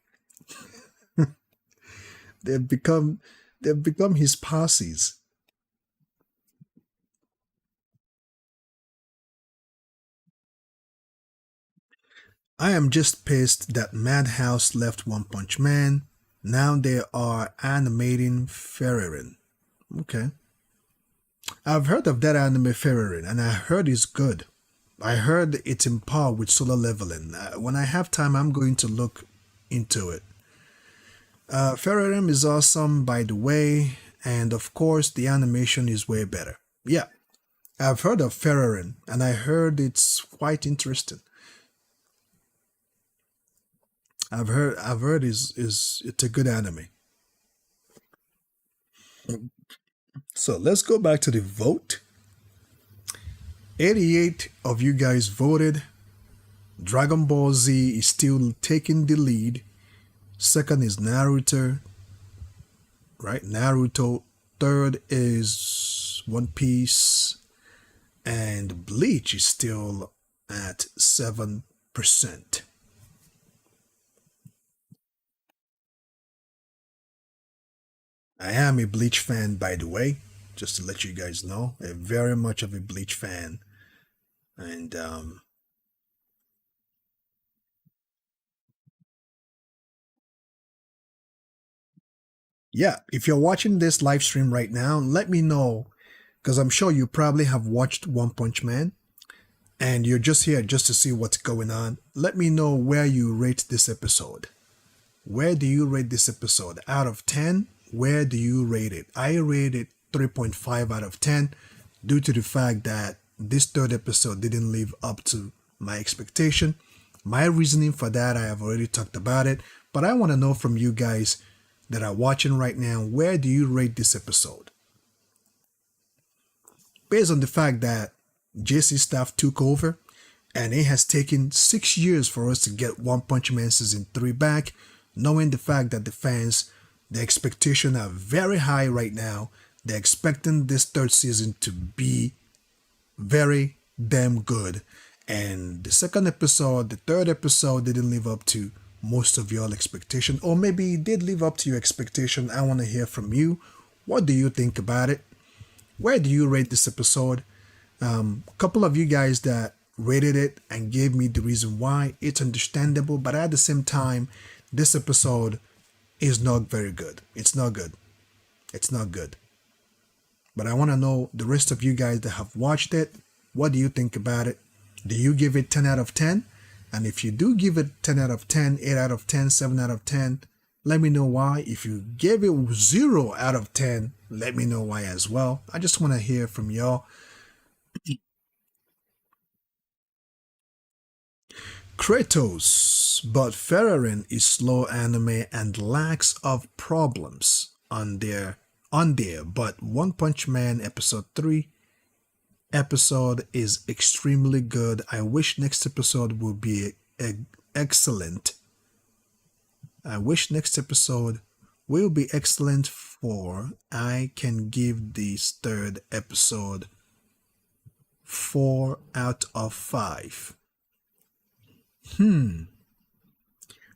Speaker 1: they've become they've become his posses. I am just pissed that Madhouse left One Punch Man. Now they are animating Ferrerin. Okay. I've heard of that anime Ferrerin and I heard it's good. I heard it's in par with Solo Leveling. When I have time, I'm going to look into it. Ferrerin is awesome, by the way, and of course, the animation is way better. Yeah, I've heard of Ferrerin, and I heard it's quite interesting. I've heard is it's a good anime. So let's go back to the vote. 88 of you guys voted. Dragon Ball Z is still taking the lead. Second is Naruto, right? Naruto. Third is One Piece. And Bleach is still at 7%. I am a Bleach fan, by the way, just to let you guys know. A very much of a Bleach fan. And yeah, if you're watching this live stream right now, let me know because I'm sure you probably have watched One Punch Man. and you're just here just to see what's going on, let me know where you rate this episode. Where do you rate this episode? Out of 10, where do you rate it? I rate it 3.5 out of 10 due to the fact that this third episode didn't live up to my expectation. My reasoning for that, I have already talked about it, but I want to know from you guys that are watching right now, where do you rate this episode? Based on the fact that JC Staff took over, and it has taken 6 years for us to get One Punch Man Season 3 back, knowing the fact that the fans, the expectations are very high right now. They're expecting this third season to be very damn good. And the second episode, the third episode didn't live up to most of your expectation, or maybe it did live up to your expectation. I want to hear from you. What do you think about it? Where do you rate this episode? A couple of you guys that rated it and gave me the reason why. It's understandable, but at the same time, this episode is not very good. It's not good. It's not good. But I want to know the rest of you guys that have watched it. What do you think about it? Do you give it 10 out of 10? And if you do give it 10 out of 10, 8 out of 10, 7 out of 10, let me know why. If you gave it 0 out of 10, let me know why as well. I just want to hear from y'all. Kratos, but Ferrerin is slow anime and lacks of problems on there, but One Punch Man episode 3 episode is extremely good. I wish next episode will be excellent. I wish next episode will be excellent for I can give this third episode 4 out of 5.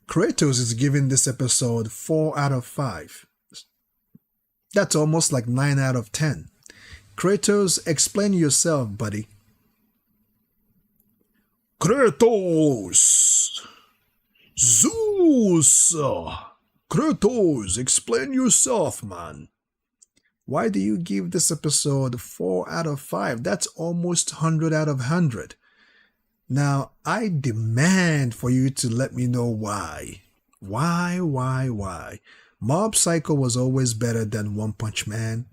Speaker 1: Kratos is giving this episode 4 out of 5. That's almost like 9 out of 10. Kratos, explain yourself, buddy. Kratos! Zeus! Kratos, explain yourself, man. Why do you give this episode 4 out of 5? That's almost 100 out of 100. Now, I demand for you to let me know why. Why? Mob Psycho was always better than One Punch Man.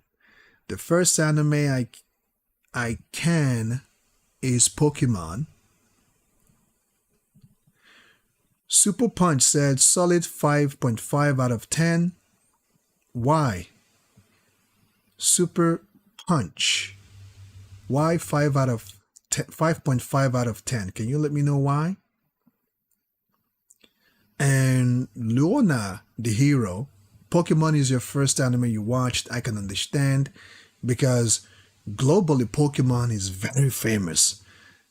Speaker 1: The first anime I can is Pokemon. Super Punch said solid 5.5 out of 10. Why? Super Punch. Why 5.5 out of 10? Can you let me know why? And Luna, the hero, Pokemon is your first anime you watched. I can understand because globally Pokemon is very famous.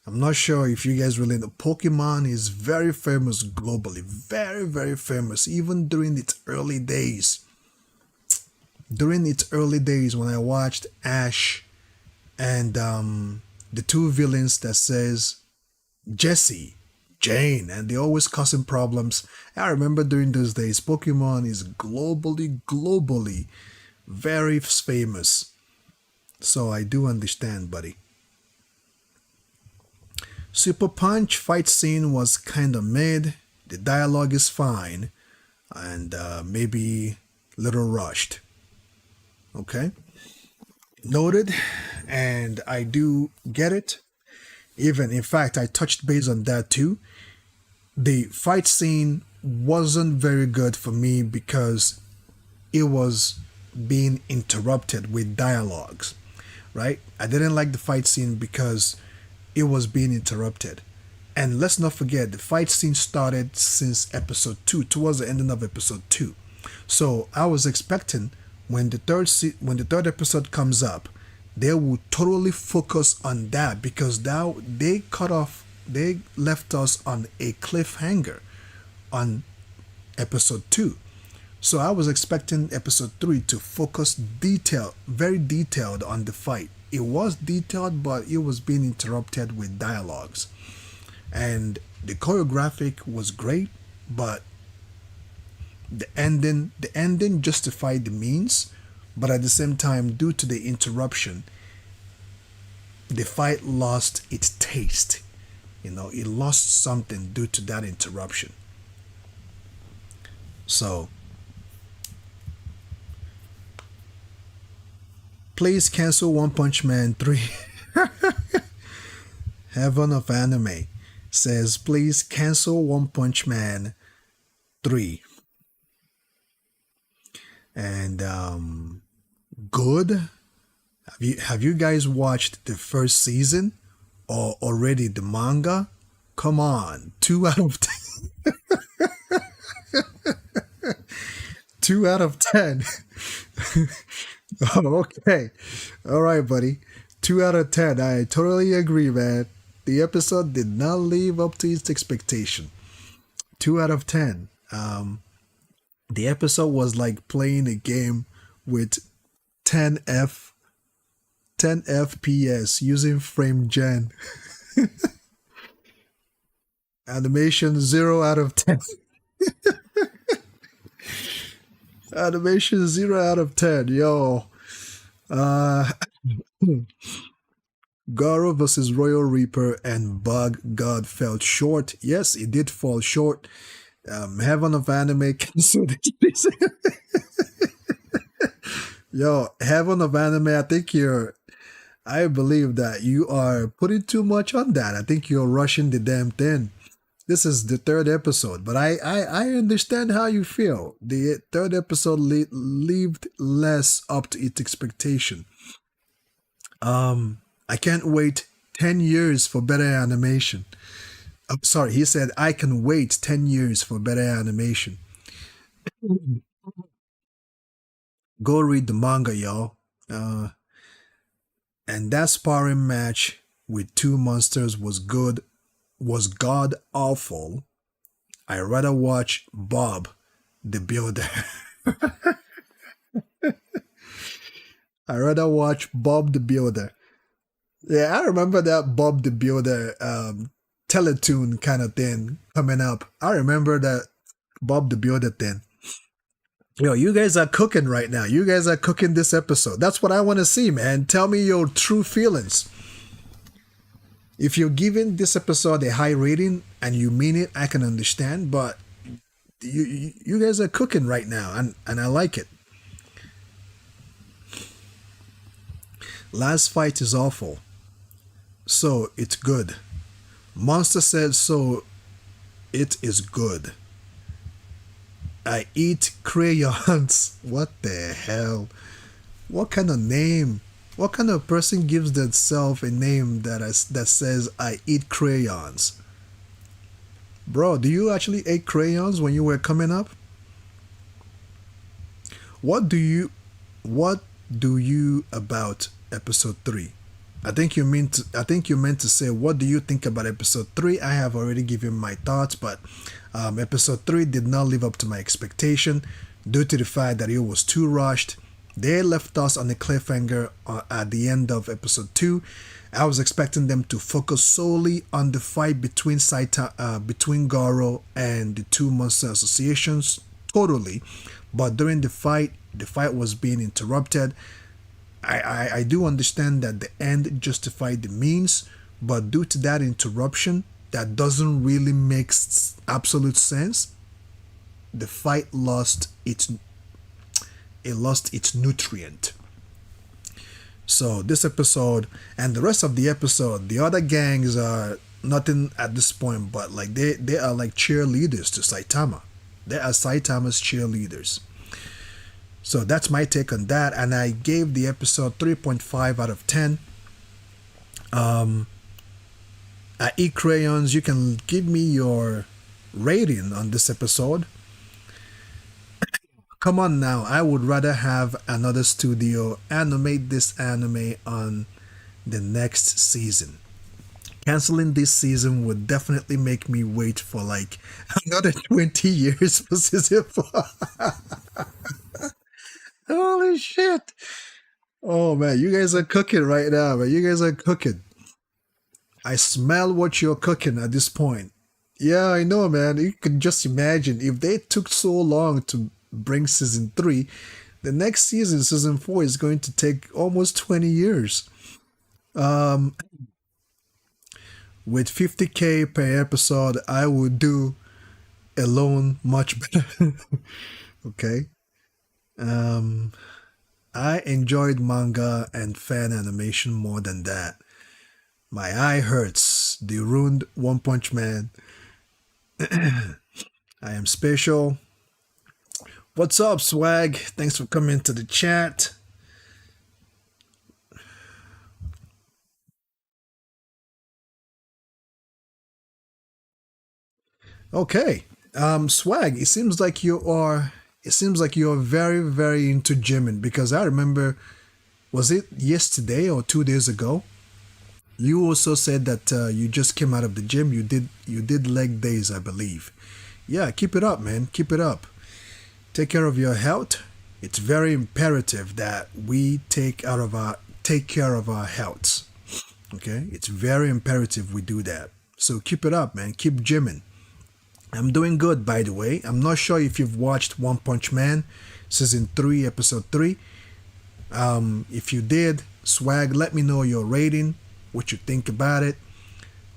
Speaker 1: I'm not sure if you guys really know. Pokemon is very famous globally. Very, very famous. Even during its early days. During its early days when I watched Ash and the two villains that says Jesse, Jane, and they always causing problems. I remember during those days, Pokemon is globally very famous. So I do understand, buddy. Super Punch fight scene was kind of mid. The dialogue is fine. And maybe a little rushed. Okay? Noted. And I do get it. Even, in fact, I touched base on that too. The fight scene wasn't very good for me because it was being interrupted with dialogues, right? I didn't like the fight scene because it was being interrupted. And let's not forget, the fight scene started since episode 2, towards the ending of episode 2. So I was expecting when the third episode comes up, they will totally focus on that because now they left us on a cliffhanger on episode 2. So I was expecting episode 3 to focus very detailed on the fight. It was detailed, but it was being interrupted with dialogues. And the choreographic was great, but the ending justified the means, but at the same time, due to the interruption, the fight lost its taste. It lost something due to that interruption. So please cancel One Punch Man 3. Heaven of Anime says, please cancel One Punch Man 3. And good. Have you guys watched the first season or already the manga? Come on, 2 out of 10. 2 out of 10. Oh, okay. All right, buddy. 2 out of 10. I totally agree, man. The episode did not live up to its expectation. 2 out of 10. The episode was like playing a game with 10 FPS using frame gen. Animation 0 out of 10. Animation 0 out of 10. Yo. Uh Garou versus Royal Reaper and Bug God fell short. Yes, it did fall short. Heaven of Anime canceled this. Yo, Heaven of Anime, I believe that you are putting too much on that. I think you're rushing the damn thing. This is the third episode, but I understand how you feel. The third episode lived less up to its expectation. I can't wait 10 years for better animation. I'm sorry, he said I can wait 10 years for better animation. Go read the manga, y'all. And that sparring match with two monsters was god awful. I rather watch Bob the Builder. I rather watch Bob the Builder. Yeah, I remember that Bob the Builder Teletoon kind of thing coming up. I remember that Bob the Builder thing. Yo, you guys are cooking right now. You guys are cooking this episode. That's what I want to see, man. Tell me your true feelings. If you're giving this episode a high rating and you mean it, I can understand. But you guys are cooking right now, and I like it. Last fight is awful. So it's good. Monster said so it is good. I eat crayons. What the hell? What kind of name? What kind of person gives themselves a name that says I eat crayons? Bro, do you actually eat crayons when you were coming up? What do you about episode 3? I think you meant to say what do you think about episode 3? I have already given my thoughts, but episode 3 did not live up to my expectation due to the fact that it was too rushed. They left us on a cliffhanger at the end of episode 2. I was expecting them to focus solely on the fight between between Garou and the two monster associations, totally. But during the fight was being interrupted. I do understand that the end justified the means, but due to that interruption, that doesn't really make absolute sense. The fight lost its nutrient. So this episode and the rest of the episode, the other gangs are nothing at this point, but like they are like cheerleaders to Saitama. They are Saitama's cheerleaders. So that's my take on that, and I gave the episode 3.5 out of 10. I eat crayons. You can give me your rating on this episode. Come on now, I would rather have another studio animate this anime on the next season. Canceling this season would definitely make me wait for like another 20 years for season 4. Holy shit. Oh man, you guys are cooking right now, man. You guys are cooking. I smell what you're cooking at this point. Yeah, I know, man. You can just imagine if they took so long to bring season 3, the next season, season 4, is going to take almost 20 years. With 50K per episode, I would do alone much better. Okay. Um, I enjoyed manga and fan animation more than that. My eye hurts. They ruined One Punch Man. I am special. What's up, Swag? Thanks for coming to the chat. Okay. Swag, it seems like you are very, very into gymming because I remember, was it yesterday or 2 days ago? You also said that you just came out of the gym. You did leg days, I believe. Yeah, keep it up, man. Keep it up. Take care of your health. It's very imperative that we take care of our health. Okay? It's very imperative we do that. So keep it up, man. Keep gymming. I'm doing good, by the way. I'm not sure if you've watched One Punch Man season 3, episode 3. If you did, Swag, let me know your rating, what you think about it,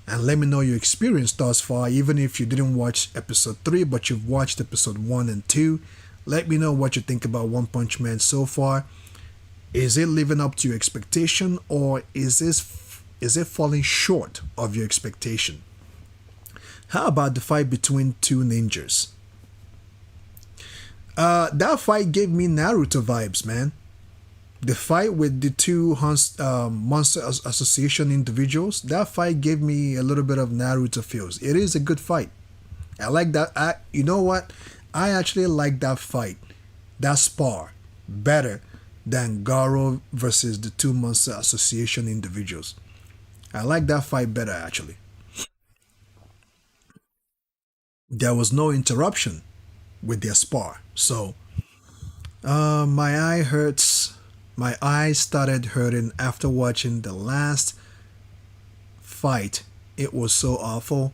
Speaker 1: and let me know your experience thus far. Even if you didn't watch episode 3, but you've watched episode 1 and 2, let me know what you think about One Punch Man so far. Is it living up to your expectation, or is it falling short of your expectation? How about the fight between two ninjas? That fight gave me Naruto vibes, man. The fight with the two Monster Association individuals, that fight gave me a little bit of Naruto feels. It is a good fight. I like that. You know what? I actually like that fight, that spar, better than Garou versus the two Monster Association individuals. I like that fight better actually. There was no interruption with their spar. So my eye hurts. My eyes started hurting after watching the last fight. It was so awful.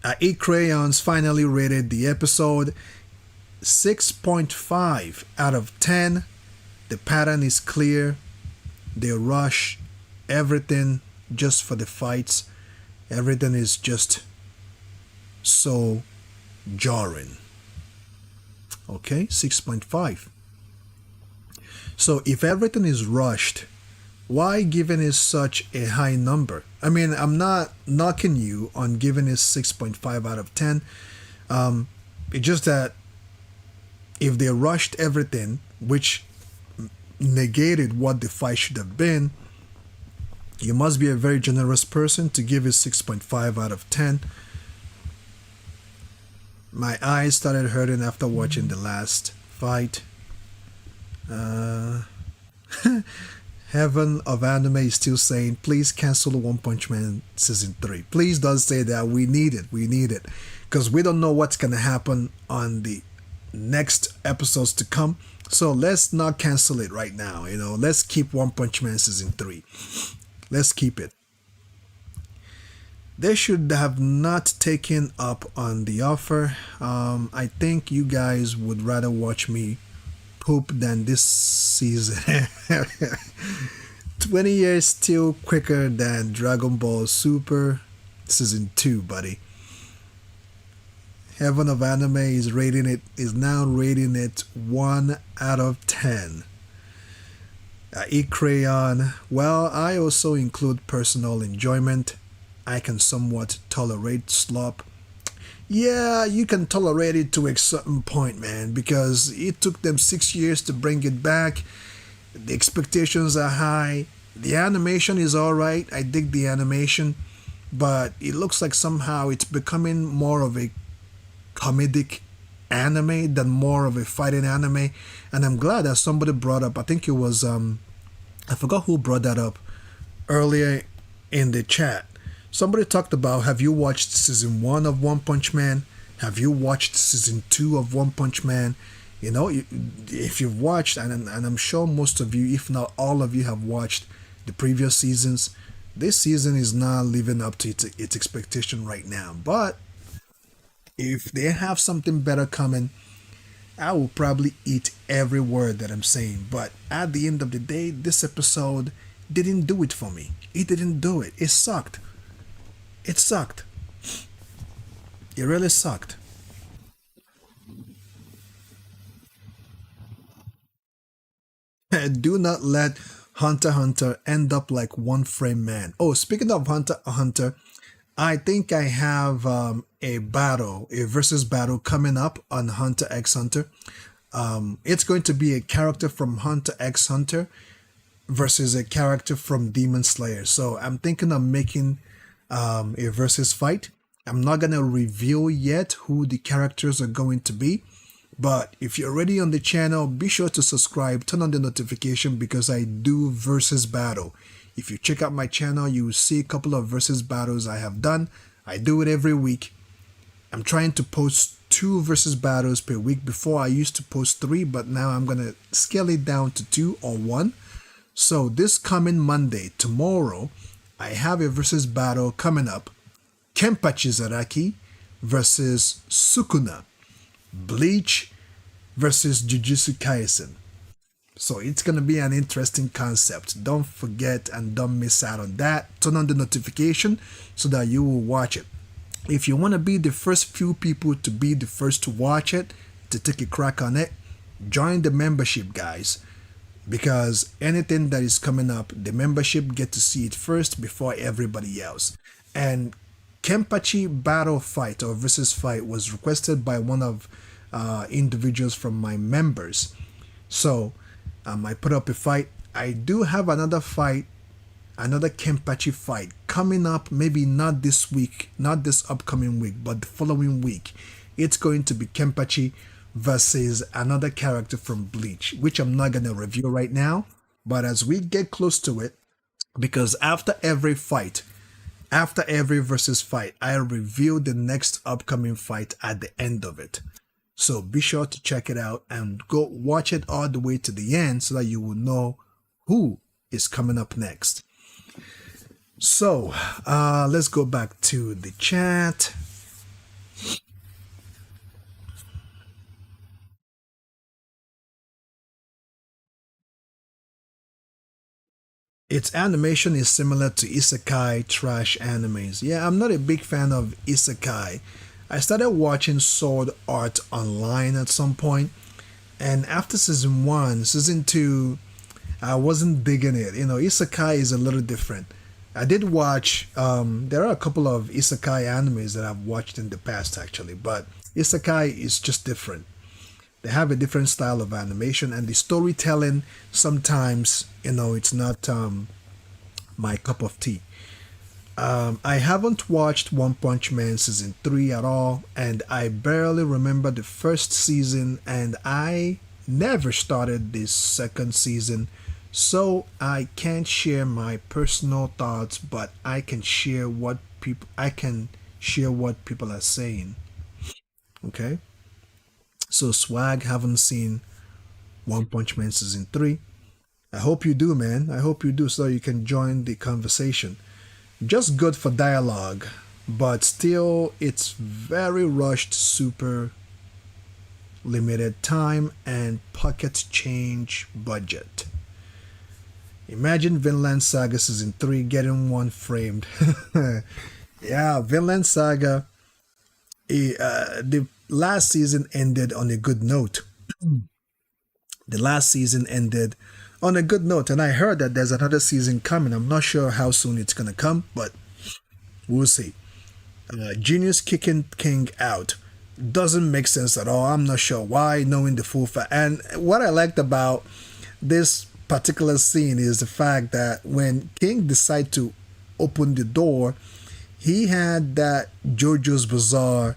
Speaker 1: I Eat Crayons finally rated the episode 6.5 out of 10. The pattern is clear. They rush everything just for the fights. Everything is just so jarring. Okay, 6.5. So if everything is rushed, why giving it such a high number? I mean, I'm not knocking you on giving it 6.5 out of 10. It's just that if they rushed everything, which negated what the fight should have been, you must be a very generous person to give it 6.5 out of 10. My eyes started hurting after watching the last fight. Uh, Heaven of Anime is still saying, please cancel One Punch Man Season 3. Please don't say that. We need it. We need it. Because we don't know what's going to happen on the next episodes to come. So let's not cancel it right now. Let's keep One Punch Man Season 3. Let's keep it. They should have not taken up on the offer. I think you guys would rather watch me poop than this season. 20 years still quicker than Dragon Ball Super Season 2, buddy. Heaven of Anime is now rating it 1 out of 10. I Eat Crayon. Well, I also include personal enjoyment. I can somewhat tolerate slop. Yeah, you can tolerate it to a certain point, man, because it took them 6 years to bring it back. The expectations are high. The animation is alright. I dig the animation, but it looks like somehow it's becoming more of a comedic anime than more of a fighting anime. And I'm glad that somebody brought up, I think it was, I forgot who brought that up earlier in the chat. Somebody talked about, have you watched season 1 of One Punch Man? Have you watched season 2 of One Punch Man? If you've watched, and I'm sure most of you, if not all of you, have watched the previous seasons, this season is not living up to its expectation right now. But if they have something better coming, I will probably eat every word that I'm saying. But at the end of the day, this episode didn't do it for me. It didn't do it. It sucked. It sucked. It really sucked. Do not let Hunter x Hunter end up like One Frame Man. Oh, speaking of Hunter x Hunter, I think I have a battle, a versus battle coming up on Hunter x Hunter. It's going to be a character from Hunter x Hunter versus a character from Demon Slayer. So I'm thinking of making a versus fight. I'm not gonna reveal yet who the characters are going to be, but if you're already on the channel, be sure to subscribe, turn on the notification because I do versus battle. If you check out my channel, you will see a couple of versus battles I have done. I do it every week. I'm trying to post 2 versus battles per week. Before I used to post 3, but now I'm gonna scale it down to 2 or 1. So this coming Monday, tomorrow, I have a versus battle coming up. Kenpachi Zaraki versus Sukuna. Bleach versus Jujutsu Kaisen. So it's going to be an interesting concept. Don't forget and don't miss out on that. Turn on the notification so that you will watch it. If you want to be the first few people to be the first to watch it, to take a crack on it, join the membership, guys. Because anything that is coming up, the membership get to see it first before everybody else. And Kenpachi battle fight or versus fight was requested by one of individuals from my members. So I put up a fight. I do have another fight, another Kenpachi fight coming up, maybe not this week, not this upcoming week, but the following week. It's going to be Kenpachi versus another character from Bleach, which I'm not going to review right now. But as we get close to it, because after every fight, after every versus fight, I reveal the next upcoming fight at the end of it. So be sure to check it out and go watch it all the way to the end so that you will know who is coming up next. So let's go back to the chat. Its animation is similar to isekai trash animes. Yeah, I'm not a big fan of isekai. I started watching Sword Art Online at some point, and after season 1, season 2, I wasn't digging it. You know, isekai is a little different. I did watch, there are a couple of isekai animes that I've watched in the past actually, but isekai is just different. They have a different style of animation, and the storytelling sometimes, you know, it's not my cup of tea. I haven't watched One Punch Man season 3 at all, and I barely remember the first season, and I never started this second season, so I can't share my personal thoughts, but I can share what people are saying. Okay? So Swag, haven't seen One Punch Man season 3. I hope you do, man. I hope you do so you can join the conversation. Just good for dialogue, but still it's very rushed, super limited time and pocket change budget. Imagine Vinland Saga season 3 getting one framed. Yeah, Vinland Saga, the last season ended on a good note. The last season ended on a good note, and I heard that there's another season coming. I'm not sure how soon it's gonna come, but we'll see. Genius kicking King out doesn't make sense at all. I'm not sure why, knowing the full fact. And what I liked about this particular scene is the fact that when King decided to open the door, he had that JoJo's Bizarre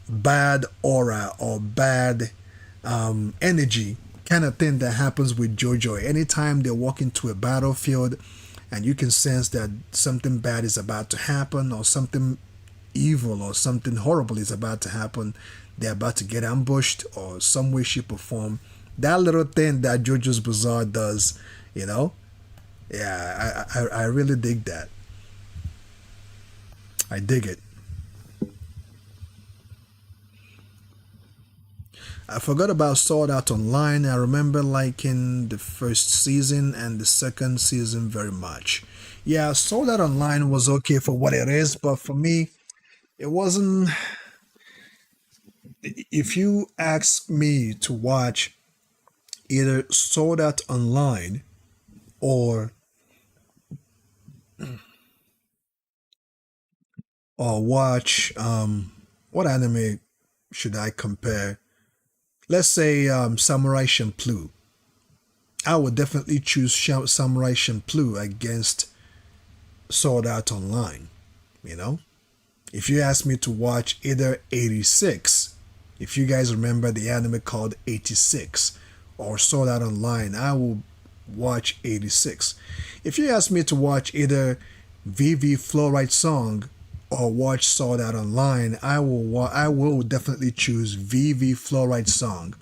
Speaker 1: bad aura or bad energy kind of thing that happens with JoJo. Anytime they walk into a battlefield and you can sense that something bad is about to happen, or something evil or something horrible is about to happen, they're about to get ambushed or some way, shape, or form. That little thing that JoJo's Bizarre does, you know, yeah, I really dig that. I dig it. I forgot about Sword Art Online. I remember liking the first season and the second season very much. Yeah, Sword Art Online was okay for what it is, but for me, it wasn't. If you ask me to watch either Sword Art Online or watch what anime should I compare? Let's say Samurai Champloo. I would definitely choose Samurai Champloo against Sword Art Online. You know, if you ask me to watch either 86, if you guys remember the anime called 86, or Sword Art Online, I will watch 86. If you ask me to watch either VV Fluorite Song or watch Sword Art Online, I will definitely choose VV Fluorite Song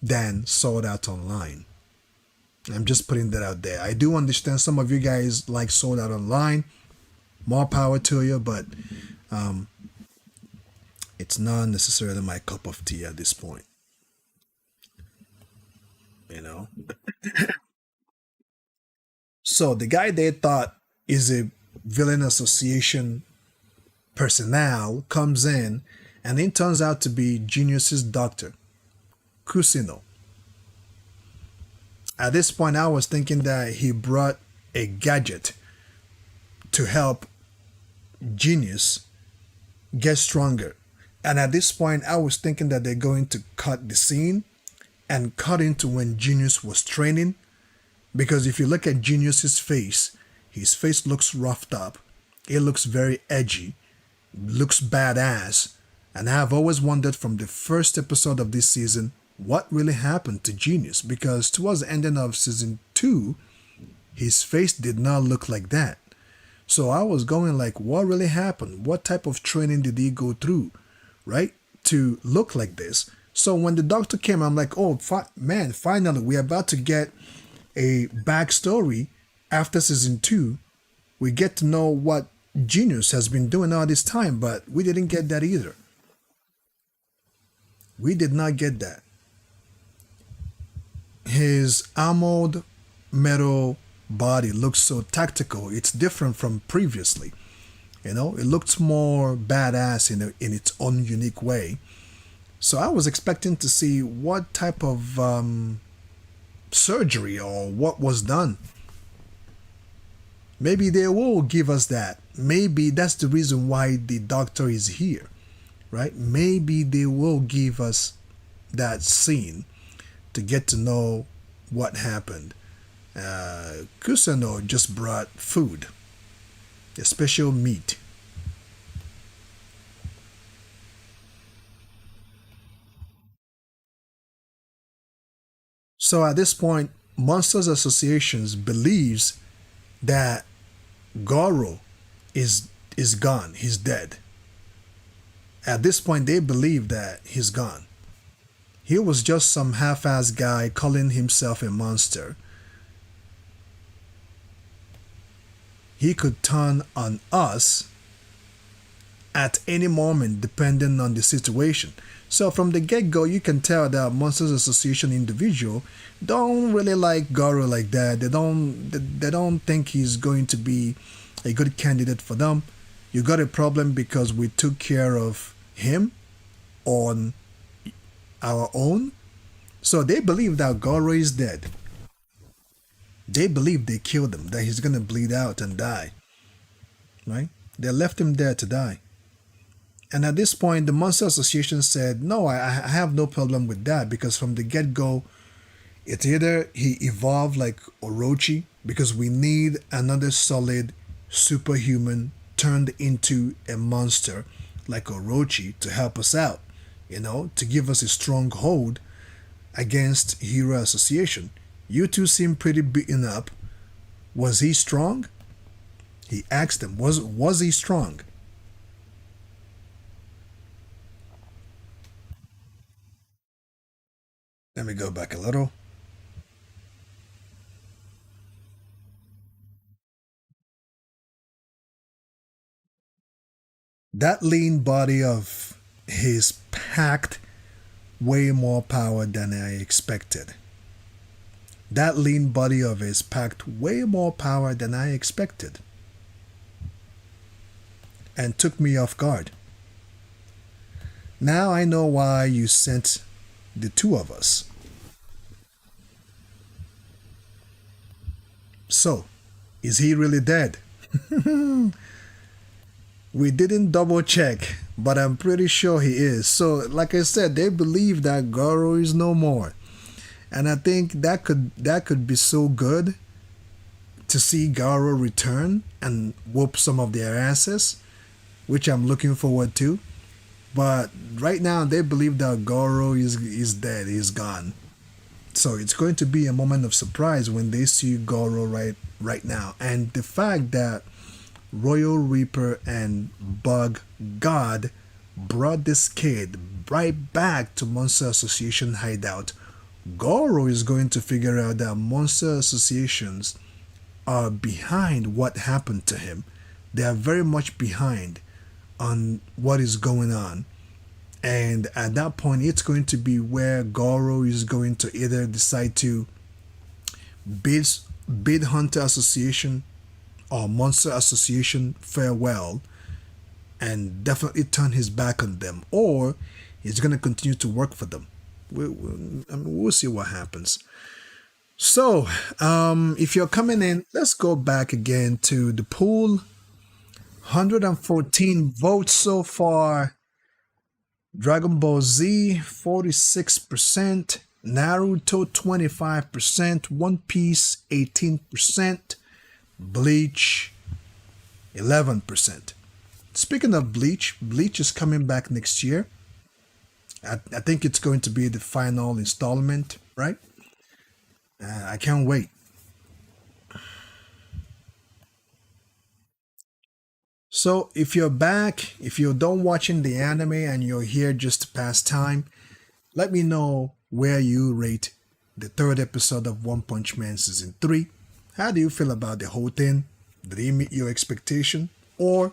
Speaker 1: than Sword Art Online. I'm just putting that out there. I do understand some of you guys like Sword Art Online. More power to you, but um, it's not necessarily my cup of tea at this point. You know. So the guy they thought is a villain association personnel comes in, and it turns out to be Genius's doctor, Kusino. At this point, I was thinking that he brought a gadget to help Genius get stronger. And at this point, I was thinking that they're going to cut the scene and cut into when Genius was training. Because if you look at Genius's face, his face looks roughed up. It looks very edgy, looks badass. And I've always wondered from the first episode of this season what really happened to Genius. Because towards the ending of season 2, his face did not look like that. So I was going like, what really happened? What type of training did he go through, right, to look like this? So when the doctor came, I'm like, oh, man, finally, we're about to get a backstory after season 2. We get to know what Genius has been doing all this time, but we didn't get that either. We did not get that. His armored metal body looks so tactical. It's different from previously. You know, it looks more badass in its own unique way. So I was expecting to see what type of surgery or what was done. Maybe they will give us that. Maybe that's the reason why the doctor is here, right? Maybe they will give us that scene to get to know what happened. Kusano just brought food, a special meat. So at this point, Monsters Associations believes that Garou is gone. He's dead. At this point, they believe that he's gone. He was just some half-assed guy calling himself a monster. He could turn on us at any moment depending on the situation. So from the get-go, you can tell that Monsters Association individual don't really like Garou like that. They don't think he's going to be a good candidate for them. You got a problem because we took care of him on our own. So they believe that Garou is dead. They believe they killed him, that he's gonna bleed out and die. Right? They left him there to die. And at this point, the Monster Association said, no, I have no problem with that because from the get go, it's either he evolved like Orochi because we need another solid superhuman turned into a monster like Orochi to help us out, to give us a strong hold against Hero Association. You two seem pretty beaten up. Was he strong? He asked them, was he strong? Let me go back a little. That lean body of his packed way more power than I expected. That lean body of his packed way more power than I expected and took me off guard. Now I know why you sent the two of us. So, is he really dead? We didn't double check, but I'm pretty sure he is. So, like I said, they believe that Garou is no more. And I think that could be so good to see Garou return and whoop some of their asses, which I'm looking forward to. But right now they believe that Garou is dead, he's gone. So it's going to be a moment of surprise when they see Garou right now. And the fact that Royal Reaper and Bug God brought this kid right back to Monster Association hideout, Garou is going to figure out that Monster Associations are behind what happened to him. They are very much behind on what is going on. And at that point, it's going to be where Garou is going to either decide to bid Hunter Association or Monster Association farewell and definitely turn his back on them, or he's going to continue to work for them. We'll see what happens. So, if you're coming in, let's go back again to the pool. 114 votes so far. Dragon Ball Z 46%, Naruto 25%, One Piece 18%, Bleach 11%. Speaking of Bleach, Bleach is coming back next year. I think it's going to be the final installment, right? I can't wait. So if you're back, if you're done watching the anime and you're here just to pass time, let me know where you rate the third episode of One Punch Man Season 3. How do you feel about the whole thing? Did it meet your expectation? Or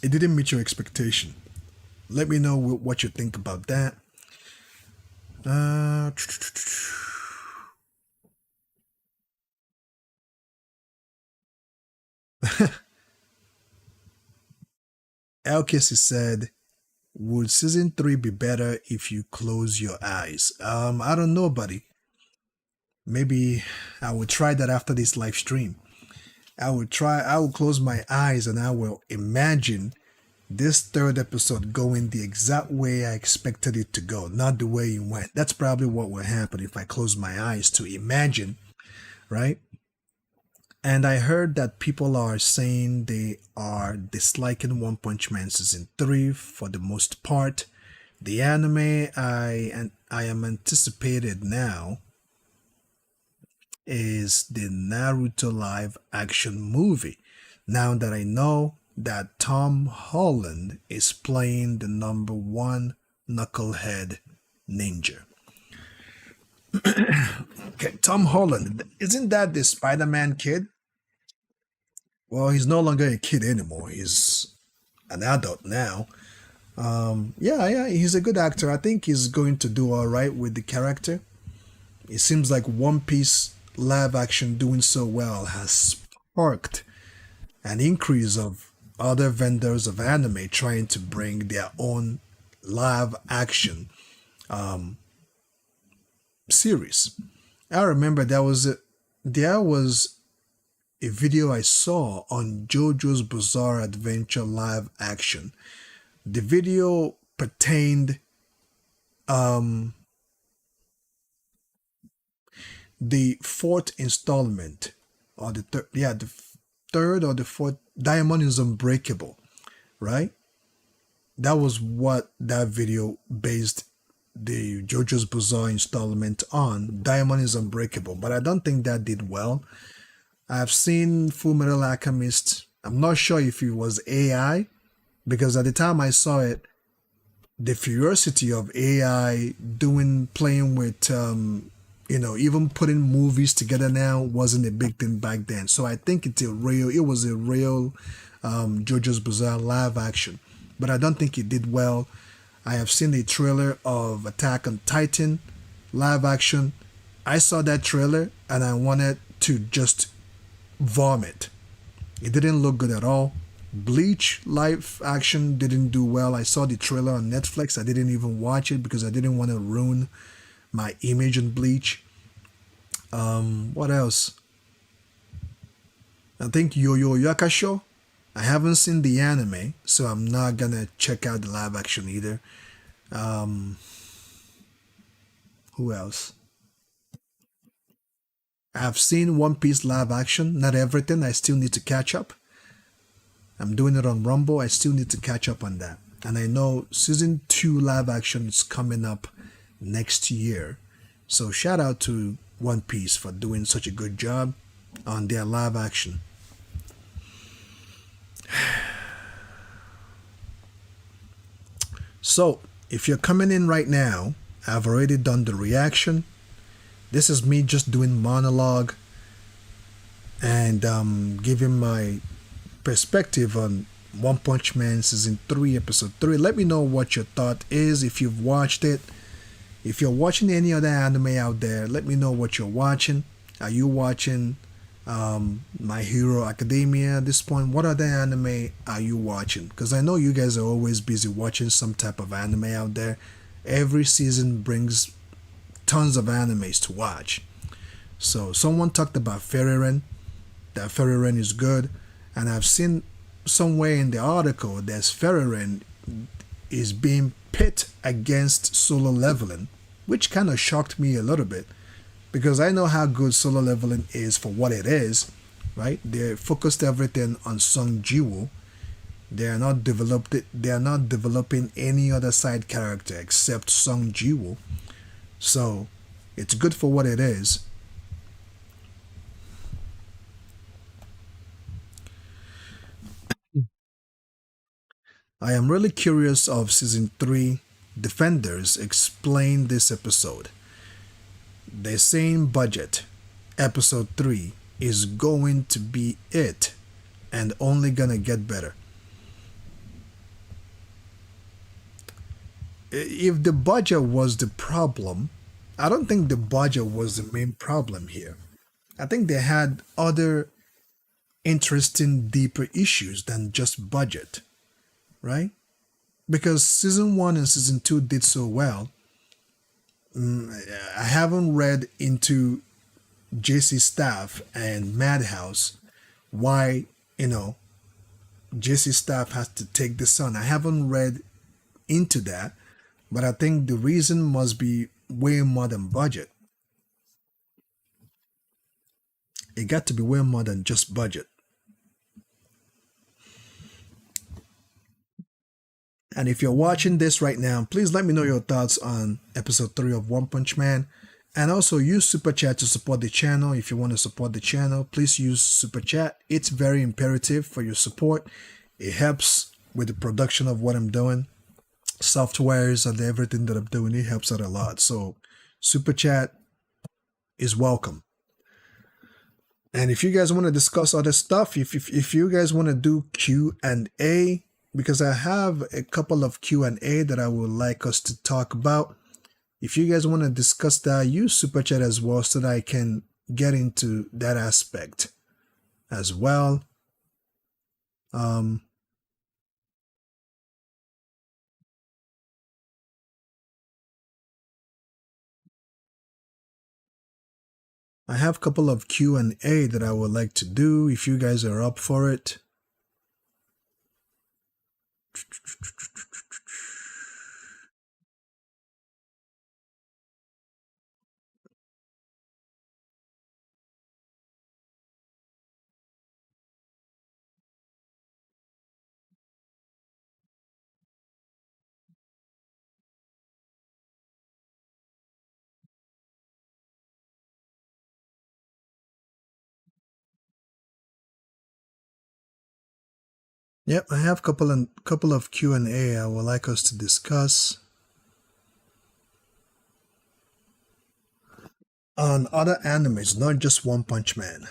Speaker 1: it didn't meet your expectation? Let me know what you think about that. Elkis said, would season 3 be better if you close your eyes? I don't know, buddy. Maybe I will try that after this live stream. I will close my eyes and I will imagine this third episode going the exact way I expected it to go, not the way it went. That's probably what will happen if I close my eyes to imagine, right? And I heard that people are saying they are disliking One Punch Man Season 3 for the most part. The anime I am anticipated now is the Naruto live action movie. Now that I know that Tom Holland is playing the number one knucklehead ninja. Okay, Tom Holland, isn't that the Spider-Man kid? Well, he's no longer a kid anymore. He's an adult now. Yeah, he's a good actor. I think he's going to do all right with the character. It seems like One Piece live action doing so well has sparked an increase of other vendors of anime trying to bring their own live action series. I remember there was a video I saw on JoJo's Bizarre Adventure live action. The video pertained the fourth installment, or the third or the fourth. Diamond is Unbreakable, right? That was what that video based the JoJo's Bizarre installment on. Diamond is Unbreakable, but I don't think that did well. I've seen Full Metal Alchemist. I'm not sure if it was AI, because at the time I saw it, the ferocity of AI playing with even putting movies together now wasn't a big thing back then. So I think it was a real JoJo's Bizarre live action, but I don't think it did well. I have seen a trailer of Attack on Titan live action. I saw that trailer and I wanted to just vomit. It didn't look good at all. Bleach live action didn't do well. I saw the trailer on Netflix. I didn't even watch it because I didn't want to ruin my image on Bleach. What else? I think Yo Yo Yakusho. I haven't seen the anime, so I'm not gonna check out the live action either. Um, who else? I've seen One Piece live action. Not everything. I still need to catch up. I'm doing it on Rumble. I still need to catch up on that. And I know season 2 live action is coming up next year. So shout out to One Piece for doing such a good job on their live action. So if you're coming in right now, I've already done the reaction. This is me just doing monologue and giving my perspective on One Punch Man season 3 episode 3. Let me know what your thought is if you've watched it. If you're watching any other anime out there, let me know what you're watching. Are you watching My Hero Academia at this point? What other anime are you watching? Because I know you guys are always busy watching some type of anime out there. Every season brings tons of animes to watch. So someone talked about Fairy that Fairy is good, and I've seen somewhere in the article that Fairy is being pit against Solo Leveling, which kind of shocked me a little bit because I know how good Solo Leveling is for what it is, right? They focused everything on Sung Jiwoo. They are not developing any other side character except Sung Jiwoo. So it's good for what it is. I am really curious of season 3 Defenders explain this episode. They're saying budget. Episode 3 is going to be it and only gonna get better. If the budget was the problem, I don't think the budget was the main problem here. I think they had other interesting, deeper issues than just budget, right? Because season 1 and season 2 did so well. I haven't read into JC Staff and Madhouse why, JC Staff has to take the sun. I haven't read into that, but I think the reason must be way more than budget. It got to be way more than just budget. And if you're watching this right now, please let me know your thoughts on episode 3 of One Punch Man. And also use Super Chat to support the channel. If you want to support the channel, please use Super Chat. It's very imperative for your support. It helps with the production of what I'm doing. Softwares and everything that I'm doing, it helps out a lot. So Super Chat is welcome. And if you guys want to discuss other stuff, if you guys want to do Q&A, because I have a couple of Q&A that I would like us to talk about. If you guys want to discuss that, use Super Chat as well so that I can get into that aspect as well. I have a couple of Q&A that I would like to do if you guys are up for it. Yep, I have couple of Q&A I would like us to discuss on other animes, not just One Punch Man.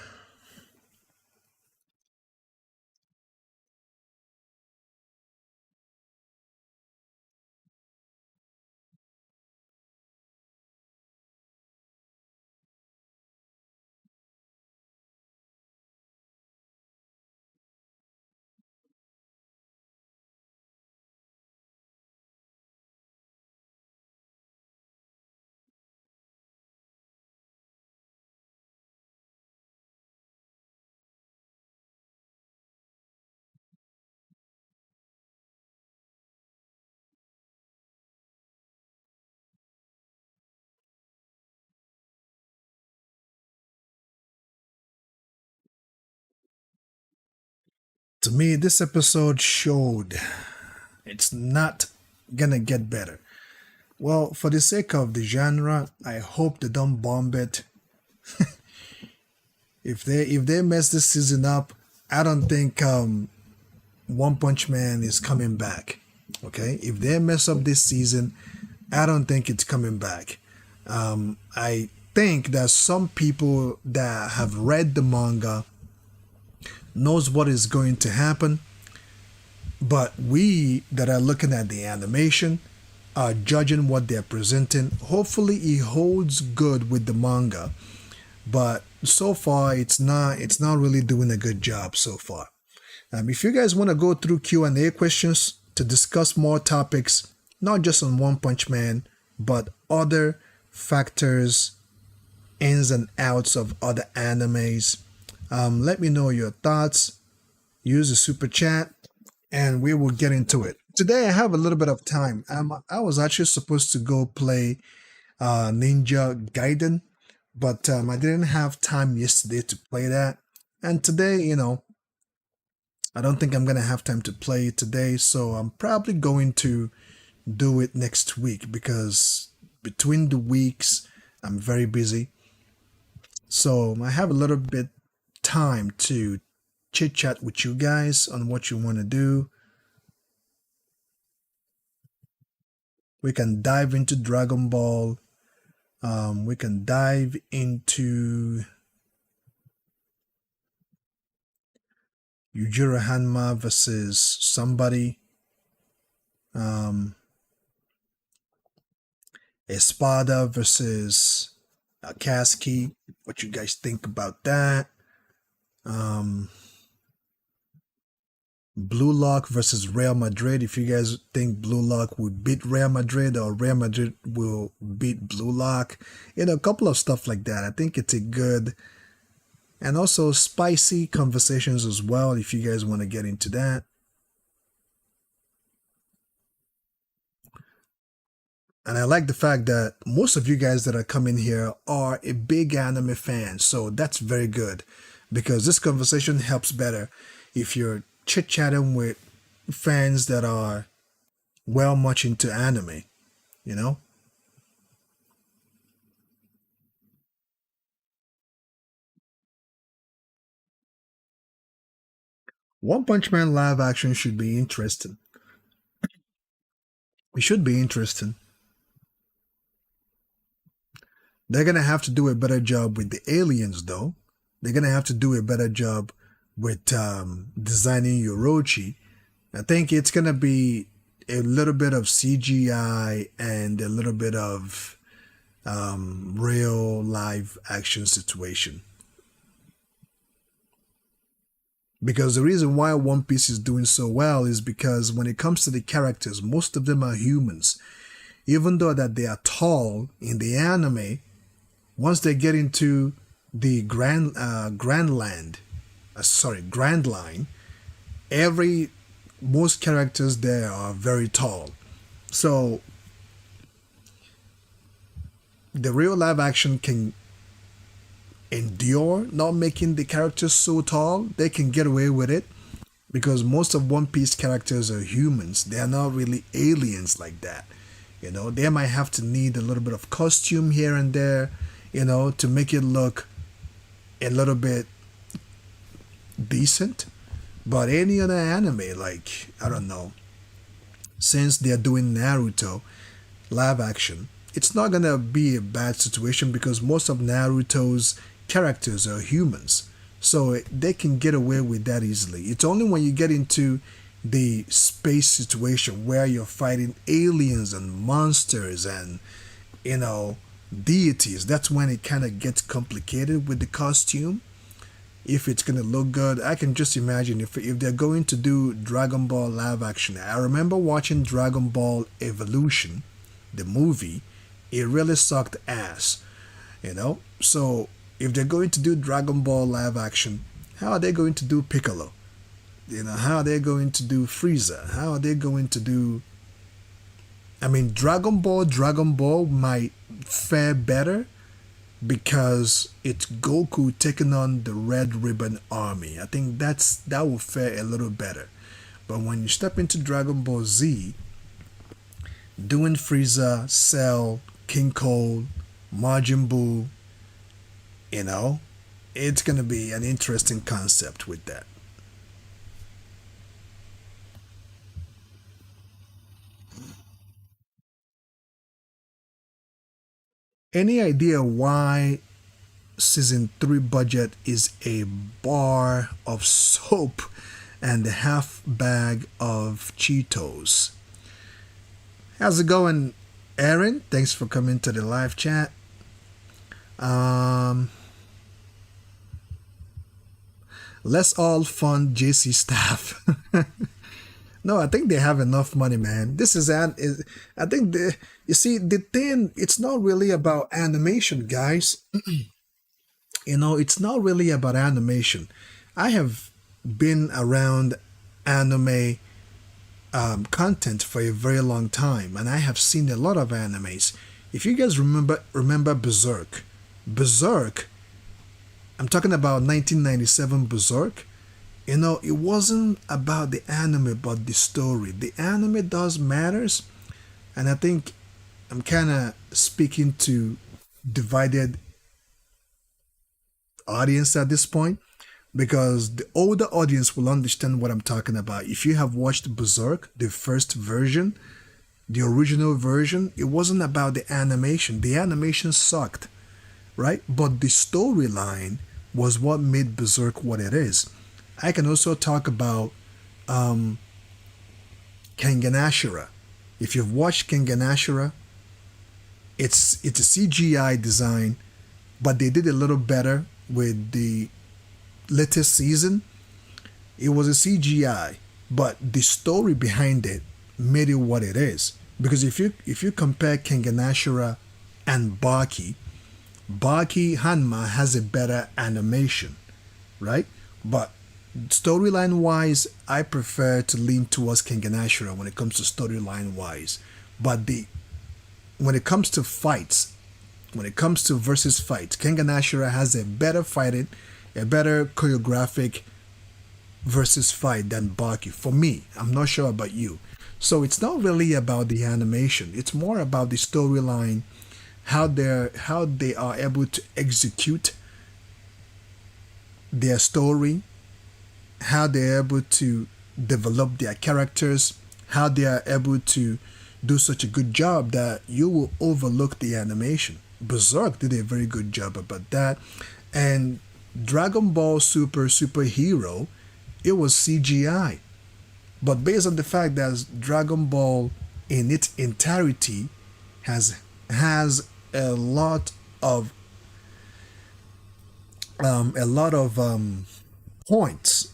Speaker 1: To me, this episode showed it's not gonna get better. Well, for the sake of the genre, I hope they don't bomb it. If they mess this season up, I don't think One Punch Man is coming back. Okay, if they mess up this season, I don't think it's coming back. I think that some people that have read the manga knows what is going to happen, but we that are looking at the animation are judging what they're presenting. Hopefully, it holds good with the manga, but so far it's not really doing a good job so far. If you guys want to go through Q&A questions to discuss more topics, not just on One Punch Man, but other factors, ins and outs of other animes, let me know your thoughts. Use the super chat and we will get into it. Today I have a little bit of time. I was actually supposed to go play Ninja Gaiden, but I didn't have time yesterday to play that. And today, I don't think I'm going to have time to play it today, so I'm probably going to do it next week because between the weeks, I'm very busy. So I have a little bit time to chit chat with you guys on what you want to do. We can dive into Dragon Ball. We can dive into Yujiro Hanma versus somebody. Espada versus Akatsuki. What you guys think about that? Blue Lock versus Real Madrid. If you guys think Blue Lock will beat Real Madrid or Real Madrid will beat Blue Lock. A couple of stuff like that. I think it's a good and also spicy conversations as well if you guys want to get into that. And I like the fact that most of you guys that are coming here are a big anime fan. So that's very good because this conversation helps better if you're chit-chatting with fans that are well much into anime, One Punch Man live action should be interesting. It should be interesting. They're going to have to do a better job with the aliens, though. They're going to have to do a better job with designing Yorochi. I think it's going to be a little bit of CGI and a little bit of real live action situation. Because the reason why One Piece is doing so well is because when it comes to the characters, most of them are humans. Even though that they are tall in the anime, once they get into the Grand Line, most characters there are very tall. So the real live action can endure not making the characters so tall. They can get away with it because most of One Piece characters are humans. They are not really aliens like that. They might have to need a little bit of costume here and there, to make it look a little bit decent. But any other anime, like, I don't know, since they're doing Naruto live action, it's not gonna be a bad situation because most of Naruto's characters are humans. So they can get away with that easily. It's only when you get into the space situation where you're fighting aliens and monsters and, deities, that's when it kind of gets complicated with the costume. If it's going to look good, I can just imagine if they're going to do Dragon Ball live action. I remember watching Dragon Ball Evolution, the movie. It really sucked ass, So if they're going to do Dragon Ball live action, how are they going to do Piccolo? How are they going to do Frieza? How are they going to do... Dragon Ball might fare better because it's Goku taking on the Red Ribbon Army. I think that will fare a little better. But when you step into Dragon Ball Z, doing Frieza, Cell, King Cole, Majin Buu, you know, it's gonna be an interesting concept with that. Any idea why season 3 budget is a bar of soap and a half bag of Cheetos? How's it going, Aaron? Thanks for coming to the live chat. Um, let's all fund JC staff. No, I think they have enough money, man. This I think you see the thing. It's not really about animation, guys. It's not really about animation. I have been around anime content for a very long time, and I have seen a lot of animes. If you guys remember Berserk, I'm talking about 1997 Berserk. It wasn't about the anime, but the story. The anime does matters, and I think I'm kind of speaking to divided audience at this point because the older audience will understand what I'm talking about. If you have watched Berserk, the first version, the original version, it wasn't about the animation. The animation sucked, right? But the storyline was what made Berserk what it is. I can also talk about Kengan Ashura. If you've watched Kengan Ashura, it's a CGI design, but they did a little better with the latest season. It was a CGI, but the story behind it made it what it is. Because if you compare Kengan Ashura and Baki Hanma has a better animation, right? But storyline wise, I prefer to lean towards Kengan Ashura when it comes to storyline wise. But when it comes to fights, when it comes to versus fights, Kengan Ashura has a better fighting, a better choreographic versus fight than Baki. For me, I'm not sure about you. So it's not really about the animation. It's more about the storyline, how they are able to execute their story, how they're able to develop their characters, how they are able to do such a good job that you will overlook the animation. Berserk did a very good job about that. And Dragon Ball Superhero, it was CGI. But based on the fact that Dragon Ball in its entirety has a lot of points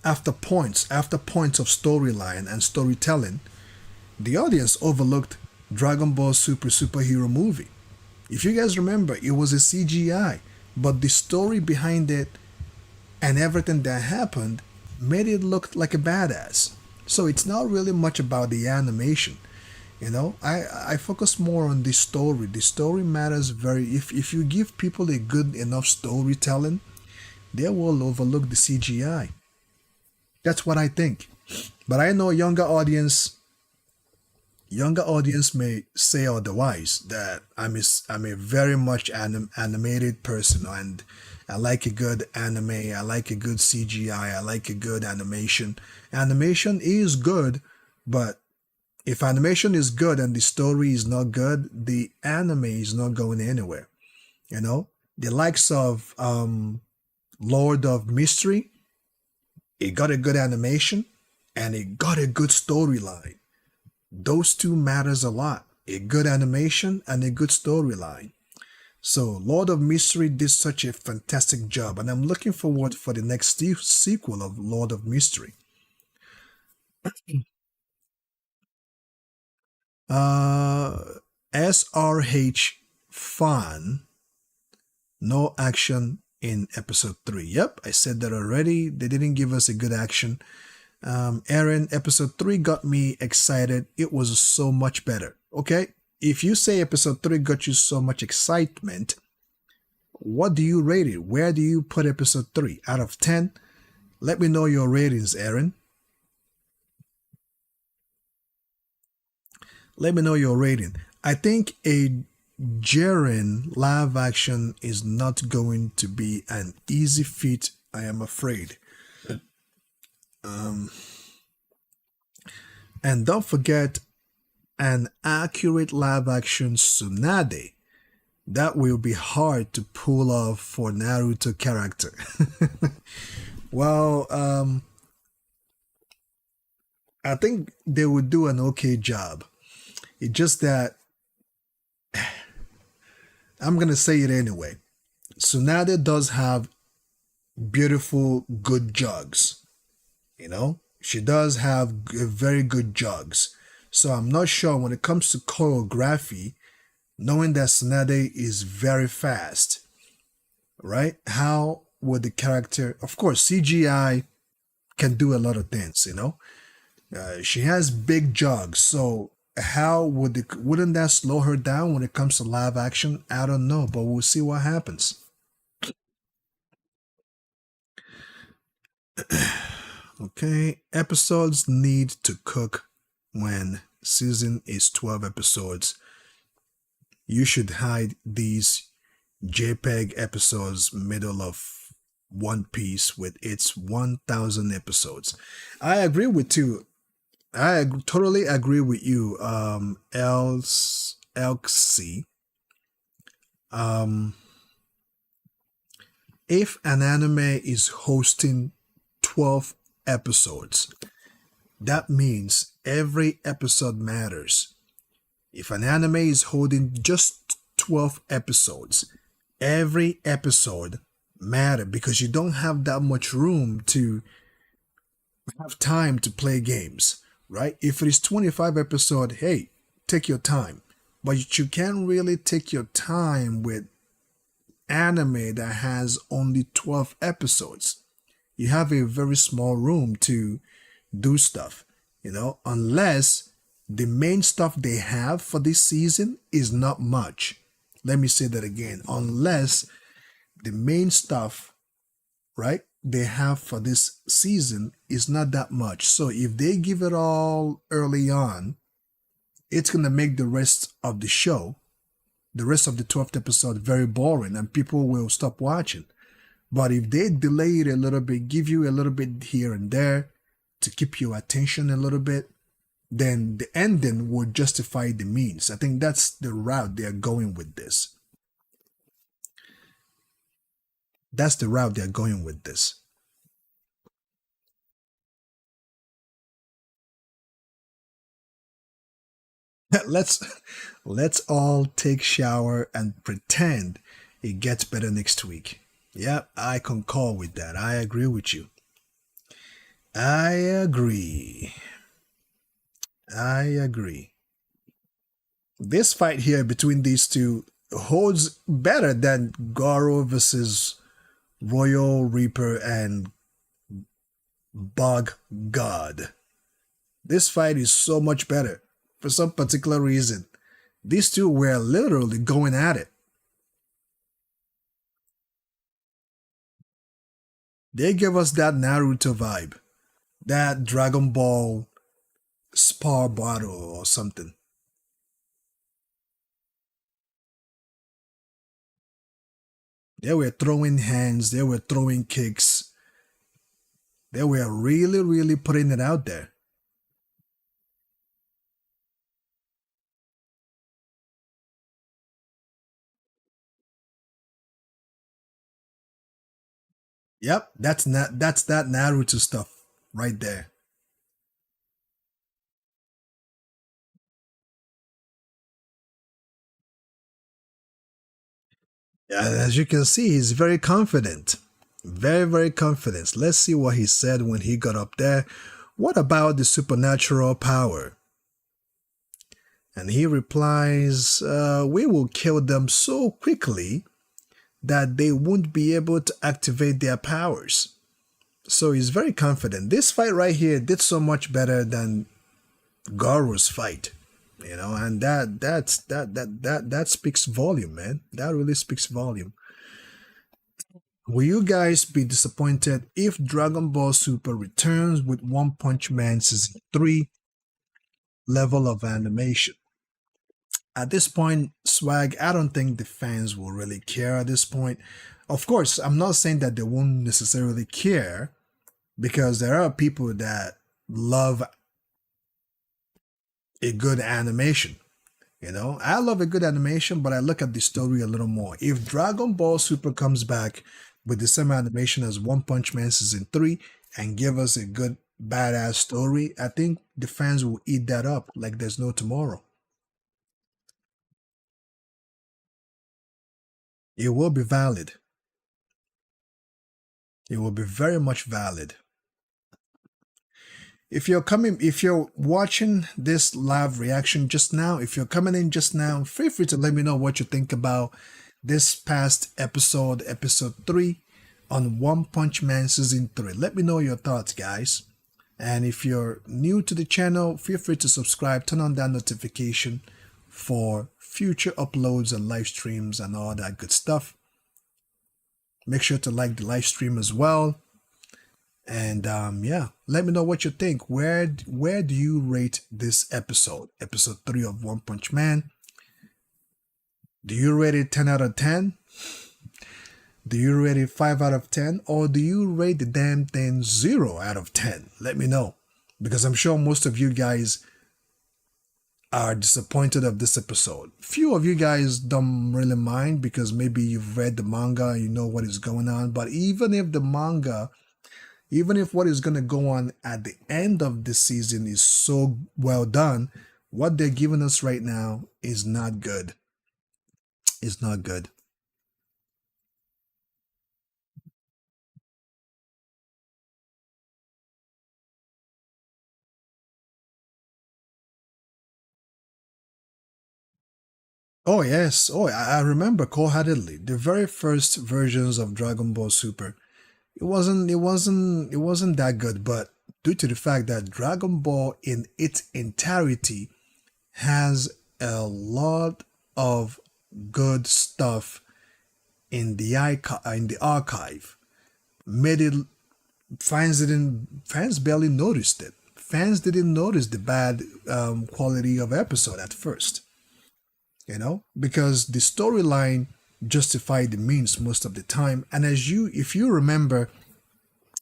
Speaker 1: after points of storyline and storytelling, the audience overlooked Dragon Ball Superhero movie. If you guys remember, it was a CGI, but the story behind it and everything that happened made it look like a badass. So it's not really much about the animation. I focus more on the story. The story matters very. If you give people a good enough storytelling, they will overlook the CGI. That's what I think. But I know younger audience may say otherwise, that I'm a very much animated person, and I like a good anime, I like a good CGI, I like a good animation. Animation is good, but if animation is good and the story is not good, the anime is not going anywhere. The likes of Lord of Mystery, it got a good animation and it got a good storyline. Those two matters a lot. A good animation and a good storyline. So Lord of Mystery did such a fantastic job, and I'm looking forward for the next sequel of Lord of Mystery. SRH Fan, no action in episode 3. Yep, I said that already. They didn't give us a good action. Aaron, episode 3 got me excited. It was so much better. Okay, if you say episode 3 got you so much excitement, what do you rate it? Where do you put episode 3 out of 10? Let me know your ratings, Aaron. Let me know your rating. I think a Jiren live action is not going to be an easy feat, I am afraid. And don't forget an accurate live action Tsunade. That will be hard to pull off for Naruto character. Well, I think they would do an okay job. It's just that I'm gonna say it anyway. Tsunade does have beautiful, good jugs. You know, she does have very good jugs. So I'm not sure when it comes to choreography, knowing that Tsunade is very fast, right? How would the character, of course, CGI can do a lot of things, you know? She has big jugs, so how wouldn't that slow her down when it comes to live action? I don't know, but we'll see what happens. Okay, episodes need to cook when season is 12 episodes. You should hide these JPEG episodes middle of One Piece with its 1000 episodes. I agree with you. Totally agree with you, Elxie. If an anime is hosting 12 episodes, that means every episode matters. If an anime is holding just 12 episodes, every episode matters because you don't have that much room to have time to play games, right? If it is 25 episodes, hey, take your time. But you can't really take your time with anime that has only 12 episodes. You have a very small room to do stuff, you know, unless the main stuff they have for this season is not much. Let me say that again. Unless the main stuff, right, they have for this season is not that much. So if they give it all early on, it's going to make the rest of the show, the rest of the 12th episode, very boring and people will stop watching. But if they delay it a little bit, give you a little bit here and there to keep your attention a little bit, then the ending would justify the means. I think that's the route they're going with this. That's the route they're going with this. Let's all take shower and pretend it gets better next week. Yeah, I concur with that. I agree with you. I agree. I agree. This fight here between these two holds better than Garou versus Royal Reaper and Bug God. This fight is so much better for some particular reason. These two were literally going at it. They give us that Naruto vibe, that Dragon Ball spar battle or something. They were throwing hands, they were throwing kicks. They were really, really putting it out there. Yep, that's that Naruto stuff right there. As you can see, he's very confident. Very, very confident. Let's see what he said when he got up there. What about the supernatural power? And he replies, we will kill them so quickly that they won't be able to activate their powers. So he's very confident. This fight right here did so much better than Garou's fight. You know, and that speaks volume, man. That really speaks volume. Will you guys be disappointed if Dragon Ball Super returns with One Punch Man Season 3 level of animation? At this point, Swag, I don't think the fans will really care at this point. Of course, I'm not saying that they won't necessarily care, because there are people that love a good animation. I love a good animation, but I look at the story a little more. If Dragon Ball Super comes back with the same animation as One Punch Man Season 3 and give us a good badass story, I think the fans will eat that up like there's no tomorrow. It will be valid. It will be very much valid. If you're watching this live reaction just now, if you're coming in just now, feel free to let me know what you think about this past episode 3 on One Punch Man Season 3. Let me know your thoughts, guys. And if you're new to the channel, feel free to subscribe, turn on that notification for future uploads and live streams and all that good stuff. Make sure to like the live stream as well. And yeah, let me know what you think. Where do you rate this episode 3 of One Punch Man? Do you rate it 10 out of 10? Do you rate it 5 out of 10? Or do you rate the damn thing 0 out of 10? Let me know, because I'm sure most of you guys are disappointed of this episode. Few of you guys don't really mind because maybe you've read the manga and you know what is going on. But even if what is going to go on at the end of this season is so well done, what they're giving us right now is not good. It's not good. Oh yes, I remember wholeheartedly the very first versions of Dragon Ball Super. It wasn't that good, but due to the fact that Dragon Ball in its entirety has a lot of good stuff in the archive, made it fans barely noticed it. Fans didn't notice the bad quality of episode at first, because the storyline justified the means most of the time. And if you remember,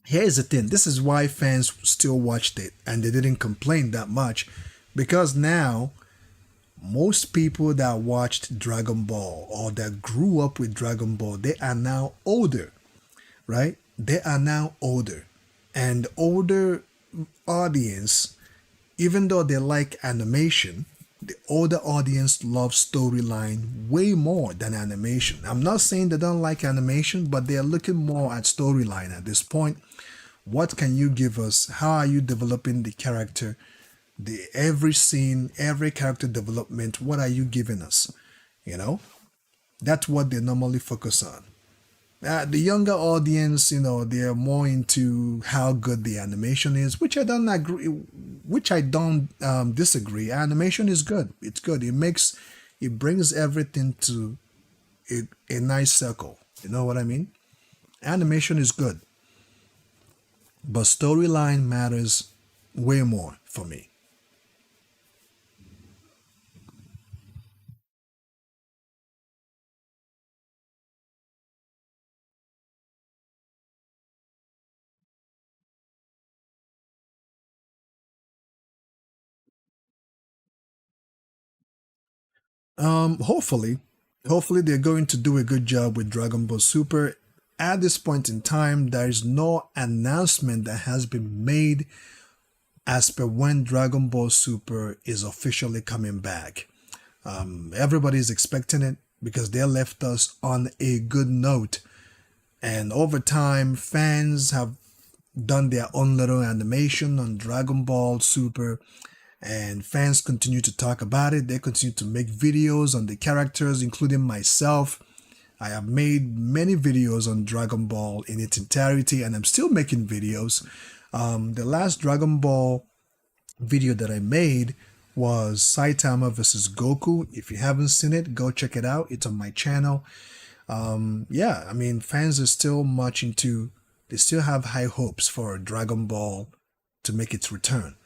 Speaker 1: here's the thing, this is why fans still watched it and they didn't complain that much, because now most people that watched Dragon Ball or that grew up with Dragon Ball, they are now older, right? They are now older, and older audience, even though they like animation, the older audience loves storyline way more than animation. I'm not saying they don't like animation, but they're looking more at storyline at this point. What can you give us? How are you developing the character? Every scene, every character development, what are you giving us? That's what they normally focus on. The younger audience, they're more into how good the animation is, which I don't agree, which I don't disagree. Animation is good. It's good. It brings everything to a nice circle. You know what I mean? Animation is good, but storyline matters way more for me. Hopefully, they're going to do a good job with Dragon Ball Super. At this point in time, there is no announcement that has been made as per when Dragon Ball Super is officially coming back. Everybody's expecting it because they left us on a good note, and over time, fans have done their own little animation on Dragon Ball Super, and fans continue to talk about it. They continue to make videos on the characters, including myself. I have made many videos on Dragon Ball in its entirety, and I'm still making videos. The last Dragon Ball video that I made was Saitama versus Goku. If you haven't seen it, go check it out. It's on my channel. Yeah, I mean, fans are still much into, they still have high hopes for Dragon Ball to make its return.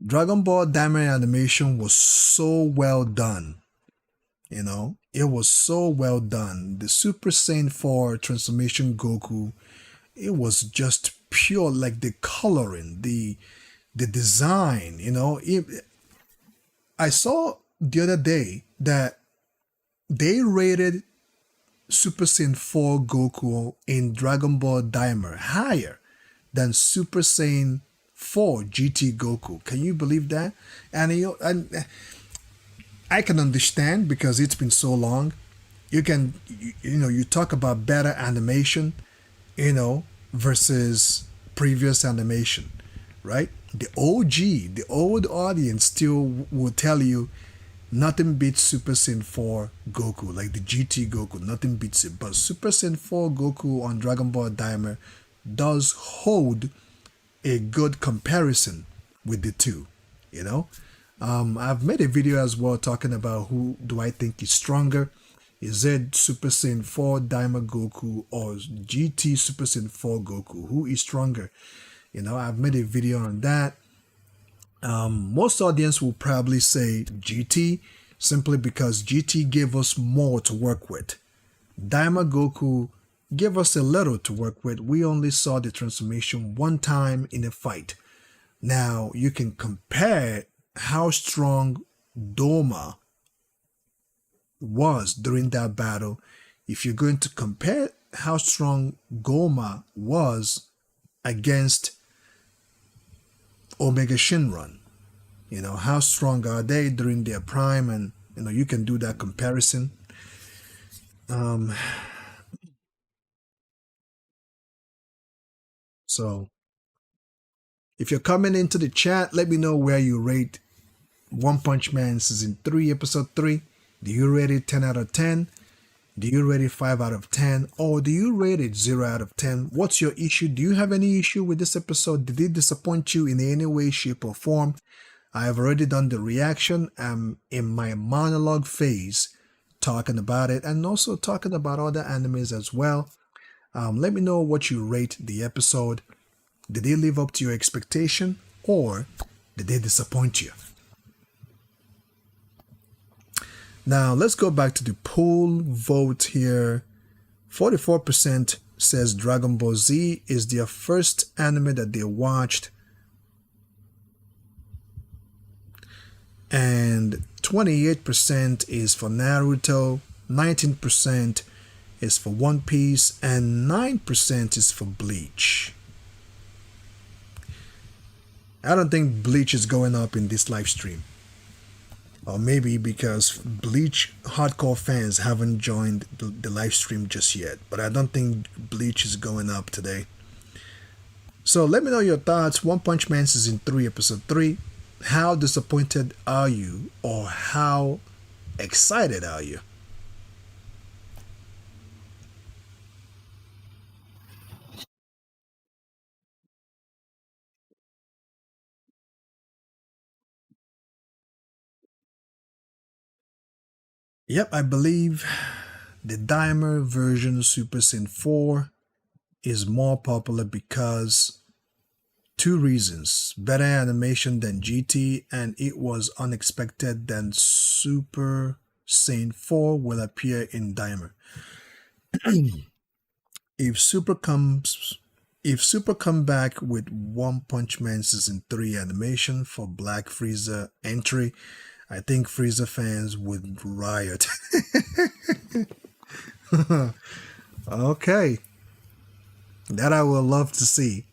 Speaker 1: Dragon Ball Daima animation was so well done. It was so well done. The Super Saiyan 4 transformation Goku, it was just pure, like the coloring, the design. I saw the other day that they rated Super Saiyan 4 Goku in Dragon Ball Daima higher than Super Saiyan 4 GT Goku. Can you believe that? And I can understand because it's been so long. You talk about better animation, versus previous animation, right? The OG, the old audience still will tell you nothing beats Super Saiyan 4 Goku, like the GT Goku, nothing beats it. But Super Saiyan 4 Goku on Dragon Ball Daima does hold a good comparison with the two, you know? I've made a video as well talking about who do I think is stronger. Is it Super Saiyan 4 Daima Goku or GT Super Saiyan 4 Goku? Who is stronger? I've made a video on that. Most audience will probably say GT simply because GT gave us more to work with. Daima Goku gave us a little to work with. We only saw the transformation one time in a fight. Now you can compare how strong Doma was during that battle. If you're going to compare how strong Goma was against Omega Shinron, how strong are they during their prime, and you can do that comparison. So if you're coming into the chat, let me know where you rate One Punch Man Season 3, Episode 3. Do you rate it 10 out of 10? Do you rate it 5 out of 10? Or do you rate it 0 out of 10? What's your issue? Do you have any issue with this episode? Did it disappoint you in any way, shape, or form? I have already done the reaction. I'm in my monologue phase talking about it and also talking about other animes as well. Let me know what you rate the episode. Did they live up to your expectation or did they disappoint you? Now, let's go back to the poll vote here. 44% says Dragon Ball Z is their first anime that they watched. And 28% is for Naruto, 19% is for One Piece, and 9% is for Bleach. I don't think Bleach is going up in this live stream. Or maybe because Bleach hardcore fans haven't joined the live stream just yet. But I don't think Bleach is going up today. So let me know your thoughts. One Punch Man Season 3, Episode 3. How disappointed are you? Or how excited are you? Yep, I believe the Daima version Super Saiyan 4 is more popular because two reasons: better animation than GT, and it was unexpected that Super Saiyan 4 will appear in Daima. if Super come back with One Punch Man Season 3 animation for Black Frieza entry, I think Frieza fans would riot. Okay. That I would love to see.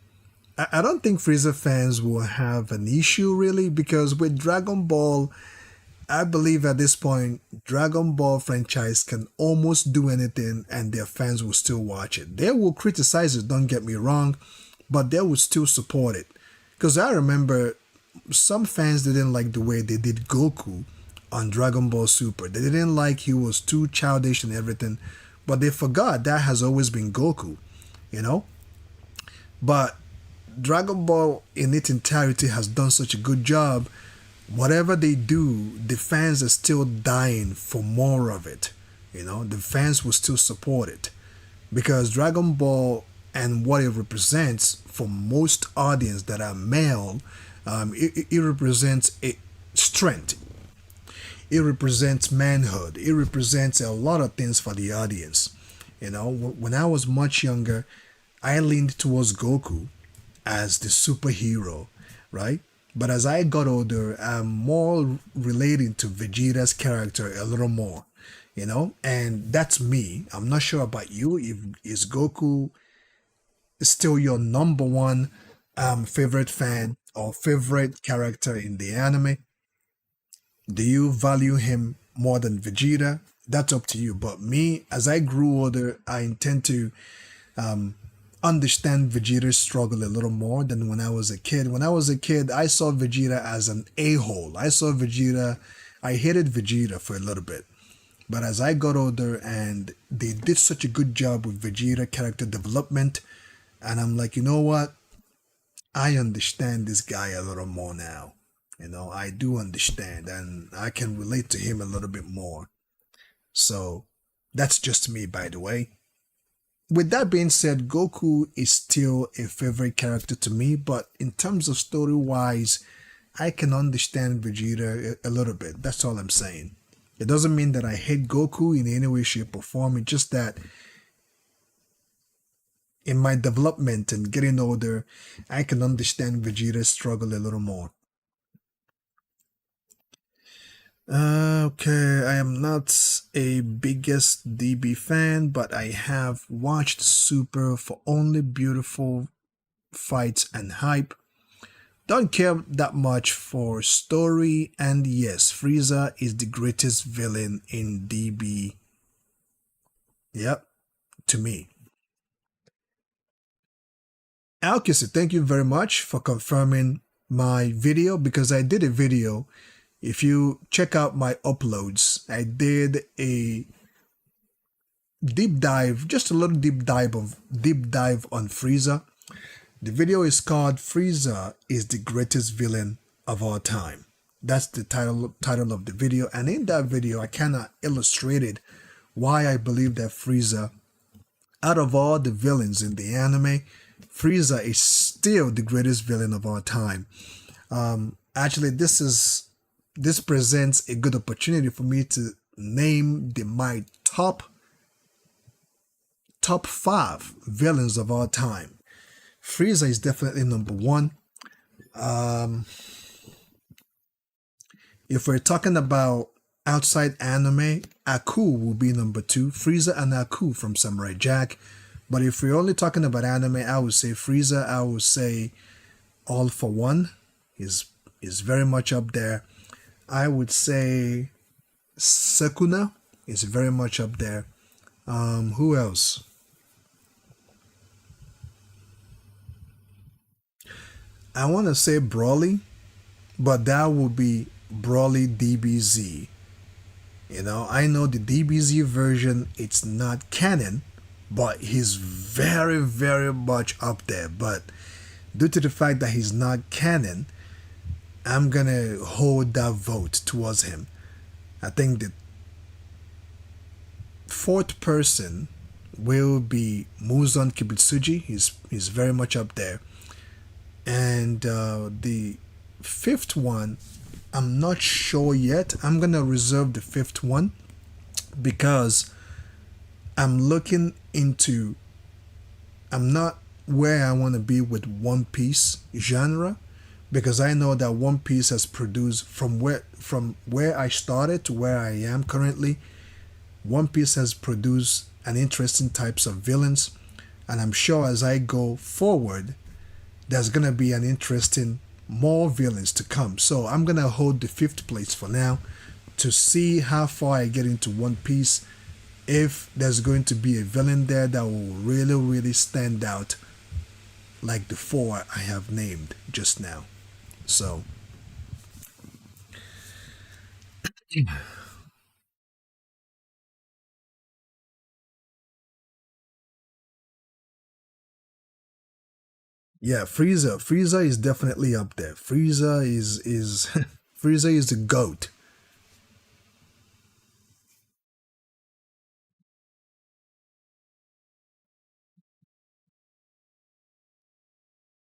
Speaker 1: I don't think Frieza fans will have an issue really, because with Dragon Ball, I believe at this point, Dragon Ball franchise can almost do anything and their fans will still watch it. They will criticize it, don't get me wrong, but they will still support it. Because I remember some fans didn't like the way they did Goku on Dragon Ball Super. They didn't like he was too childish and everything, but they forgot that has always been Goku, But Dragon Ball in its entirety has done such a good job. Whatever they do, the fans are still dying for more of it. The fans will still support it because Dragon Ball and what it represents for most audience that are male, it represents a strength. It represents manhood. It represents a lot of things for the audience. When I was much younger, I leaned towards Goku as the superhero, right? But as I got older, I'm more relating to Vegeta's character a little more, and that's me. I'm not sure about you. If is Goku still your number one favorite fan or favorite character in the anime? Do you value him more than Vegeta? That's up to you. But me, as I grew older, I intend to understand Vegeta's struggle a little more than when I was a kid. When I was a kid, I saw Vegeta as an a-hole. I hated Vegeta for a little bit. But as I got older and they did such a good job with Vegeta character development, and I'm like, you know what? I understand this guy a little more now. I do understand and I can relate to him a little bit more. So that's just me, by the way. With that being said, Goku is still a favorite character to me, but in terms of story wise, I can understand Vegeta a little bit. That's all I'm saying. It doesn't mean that I hate Goku in any way, shape, or form. It's just that in my development and getting older, I can understand Vegeta's struggle a little more. Okay, I am not a biggest DB fan, but I have watched Super for only beautiful fights and hype. Don't care that much for story, and yes, Frieza is the greatest villain in DB. Yep, to me. Alkis, thank you very much for confirming my video because I did a video. If you check out my uploads, I did a deep dive, just a little deep dive on Frieza. The video is called Frieza is the greatest villain of all time. That's the title of the video, and in that video I kind of illustrated why I believe that Frieza, out of all the villains in the anime, Frieza is still the greatest villain of all time. Actually, this presents a good opportunity for me to name my top 5 villains of all time. Frieza is definitely number 1. If we're talking about outside anime, Aku will be number 2. Frieza and Aku from Samurai Jack. But if we're only talking about anime, I would say Frieza. I would say All for One is very much up there. I would say Sukuna is very much up there. Who else? I want to say Broly, but that would be Broly DBZ. I know the DBZ version, it's not canon, but he's very, very much up there. But due to the fact that he's not canon, I'm gonna hold that vote towards him. I think the 4th person will be Muzan Kibutsuji. He's very much up there. And the 5th one, I'm not sure yet. I'm gonna reserve the 5th one because I'm not where I want to be with One Piece genre, because I know that One Piece has produced from where I started to where I am currently. One Piece has produced an interesting types of villains, and I'm sure as I go forward, there's gonna be an interesting more villains to come. So I'm gonna hold the 5th place for now to see how far I get into One Piece. If there's going to be a villain there that will really, really stand out, like the 4 I have named just now. So Yeah, Frieza. Frieza is definitely up there. Frieza is Frieza is the goat.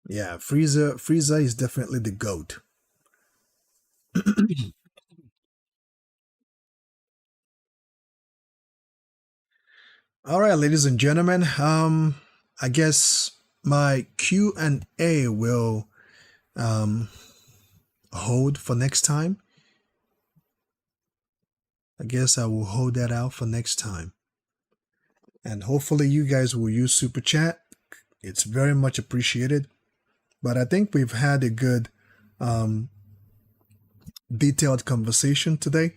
Speaker 1: Yeah, Frieza is definitely the goat. All right, ladies and gentlemen. I guess my Q and A will um hold for next time. I guess I will hold that out for next time. And hopefully you guys will use Super Chat. It's very much appreciated. But I think we've had a good um, detailed conversation today.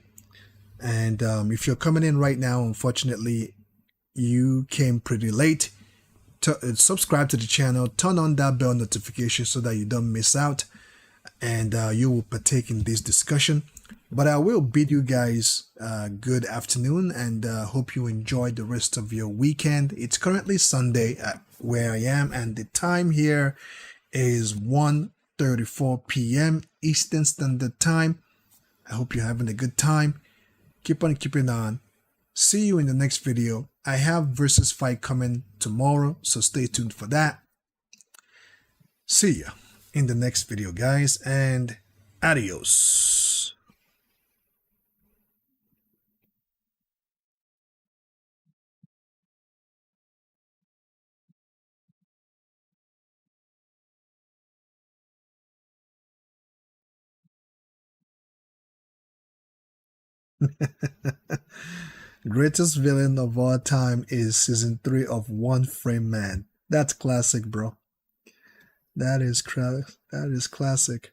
Speaker 1: And if you're coming in right now, unfortunately, you came pretty late. Subscribe to the channel, turn on that bell notification so that you don't miss out and you will partake in this discussion. But I will bid you guys good afternoon and hope you enjoy the rest of your weekend. It's currently Sunday where I am, and the time here is 1:34 p.m. Eastern Standard Time. I hope you're having a good time. Keep on keeping on. See you in the next video. I have versus fight coming tomorrow, so stay tuned for that. See ya in the next video, guys, and adios. Greatest villain of all time is season 3 of One Frame Man. That's classic, bro. That is classic.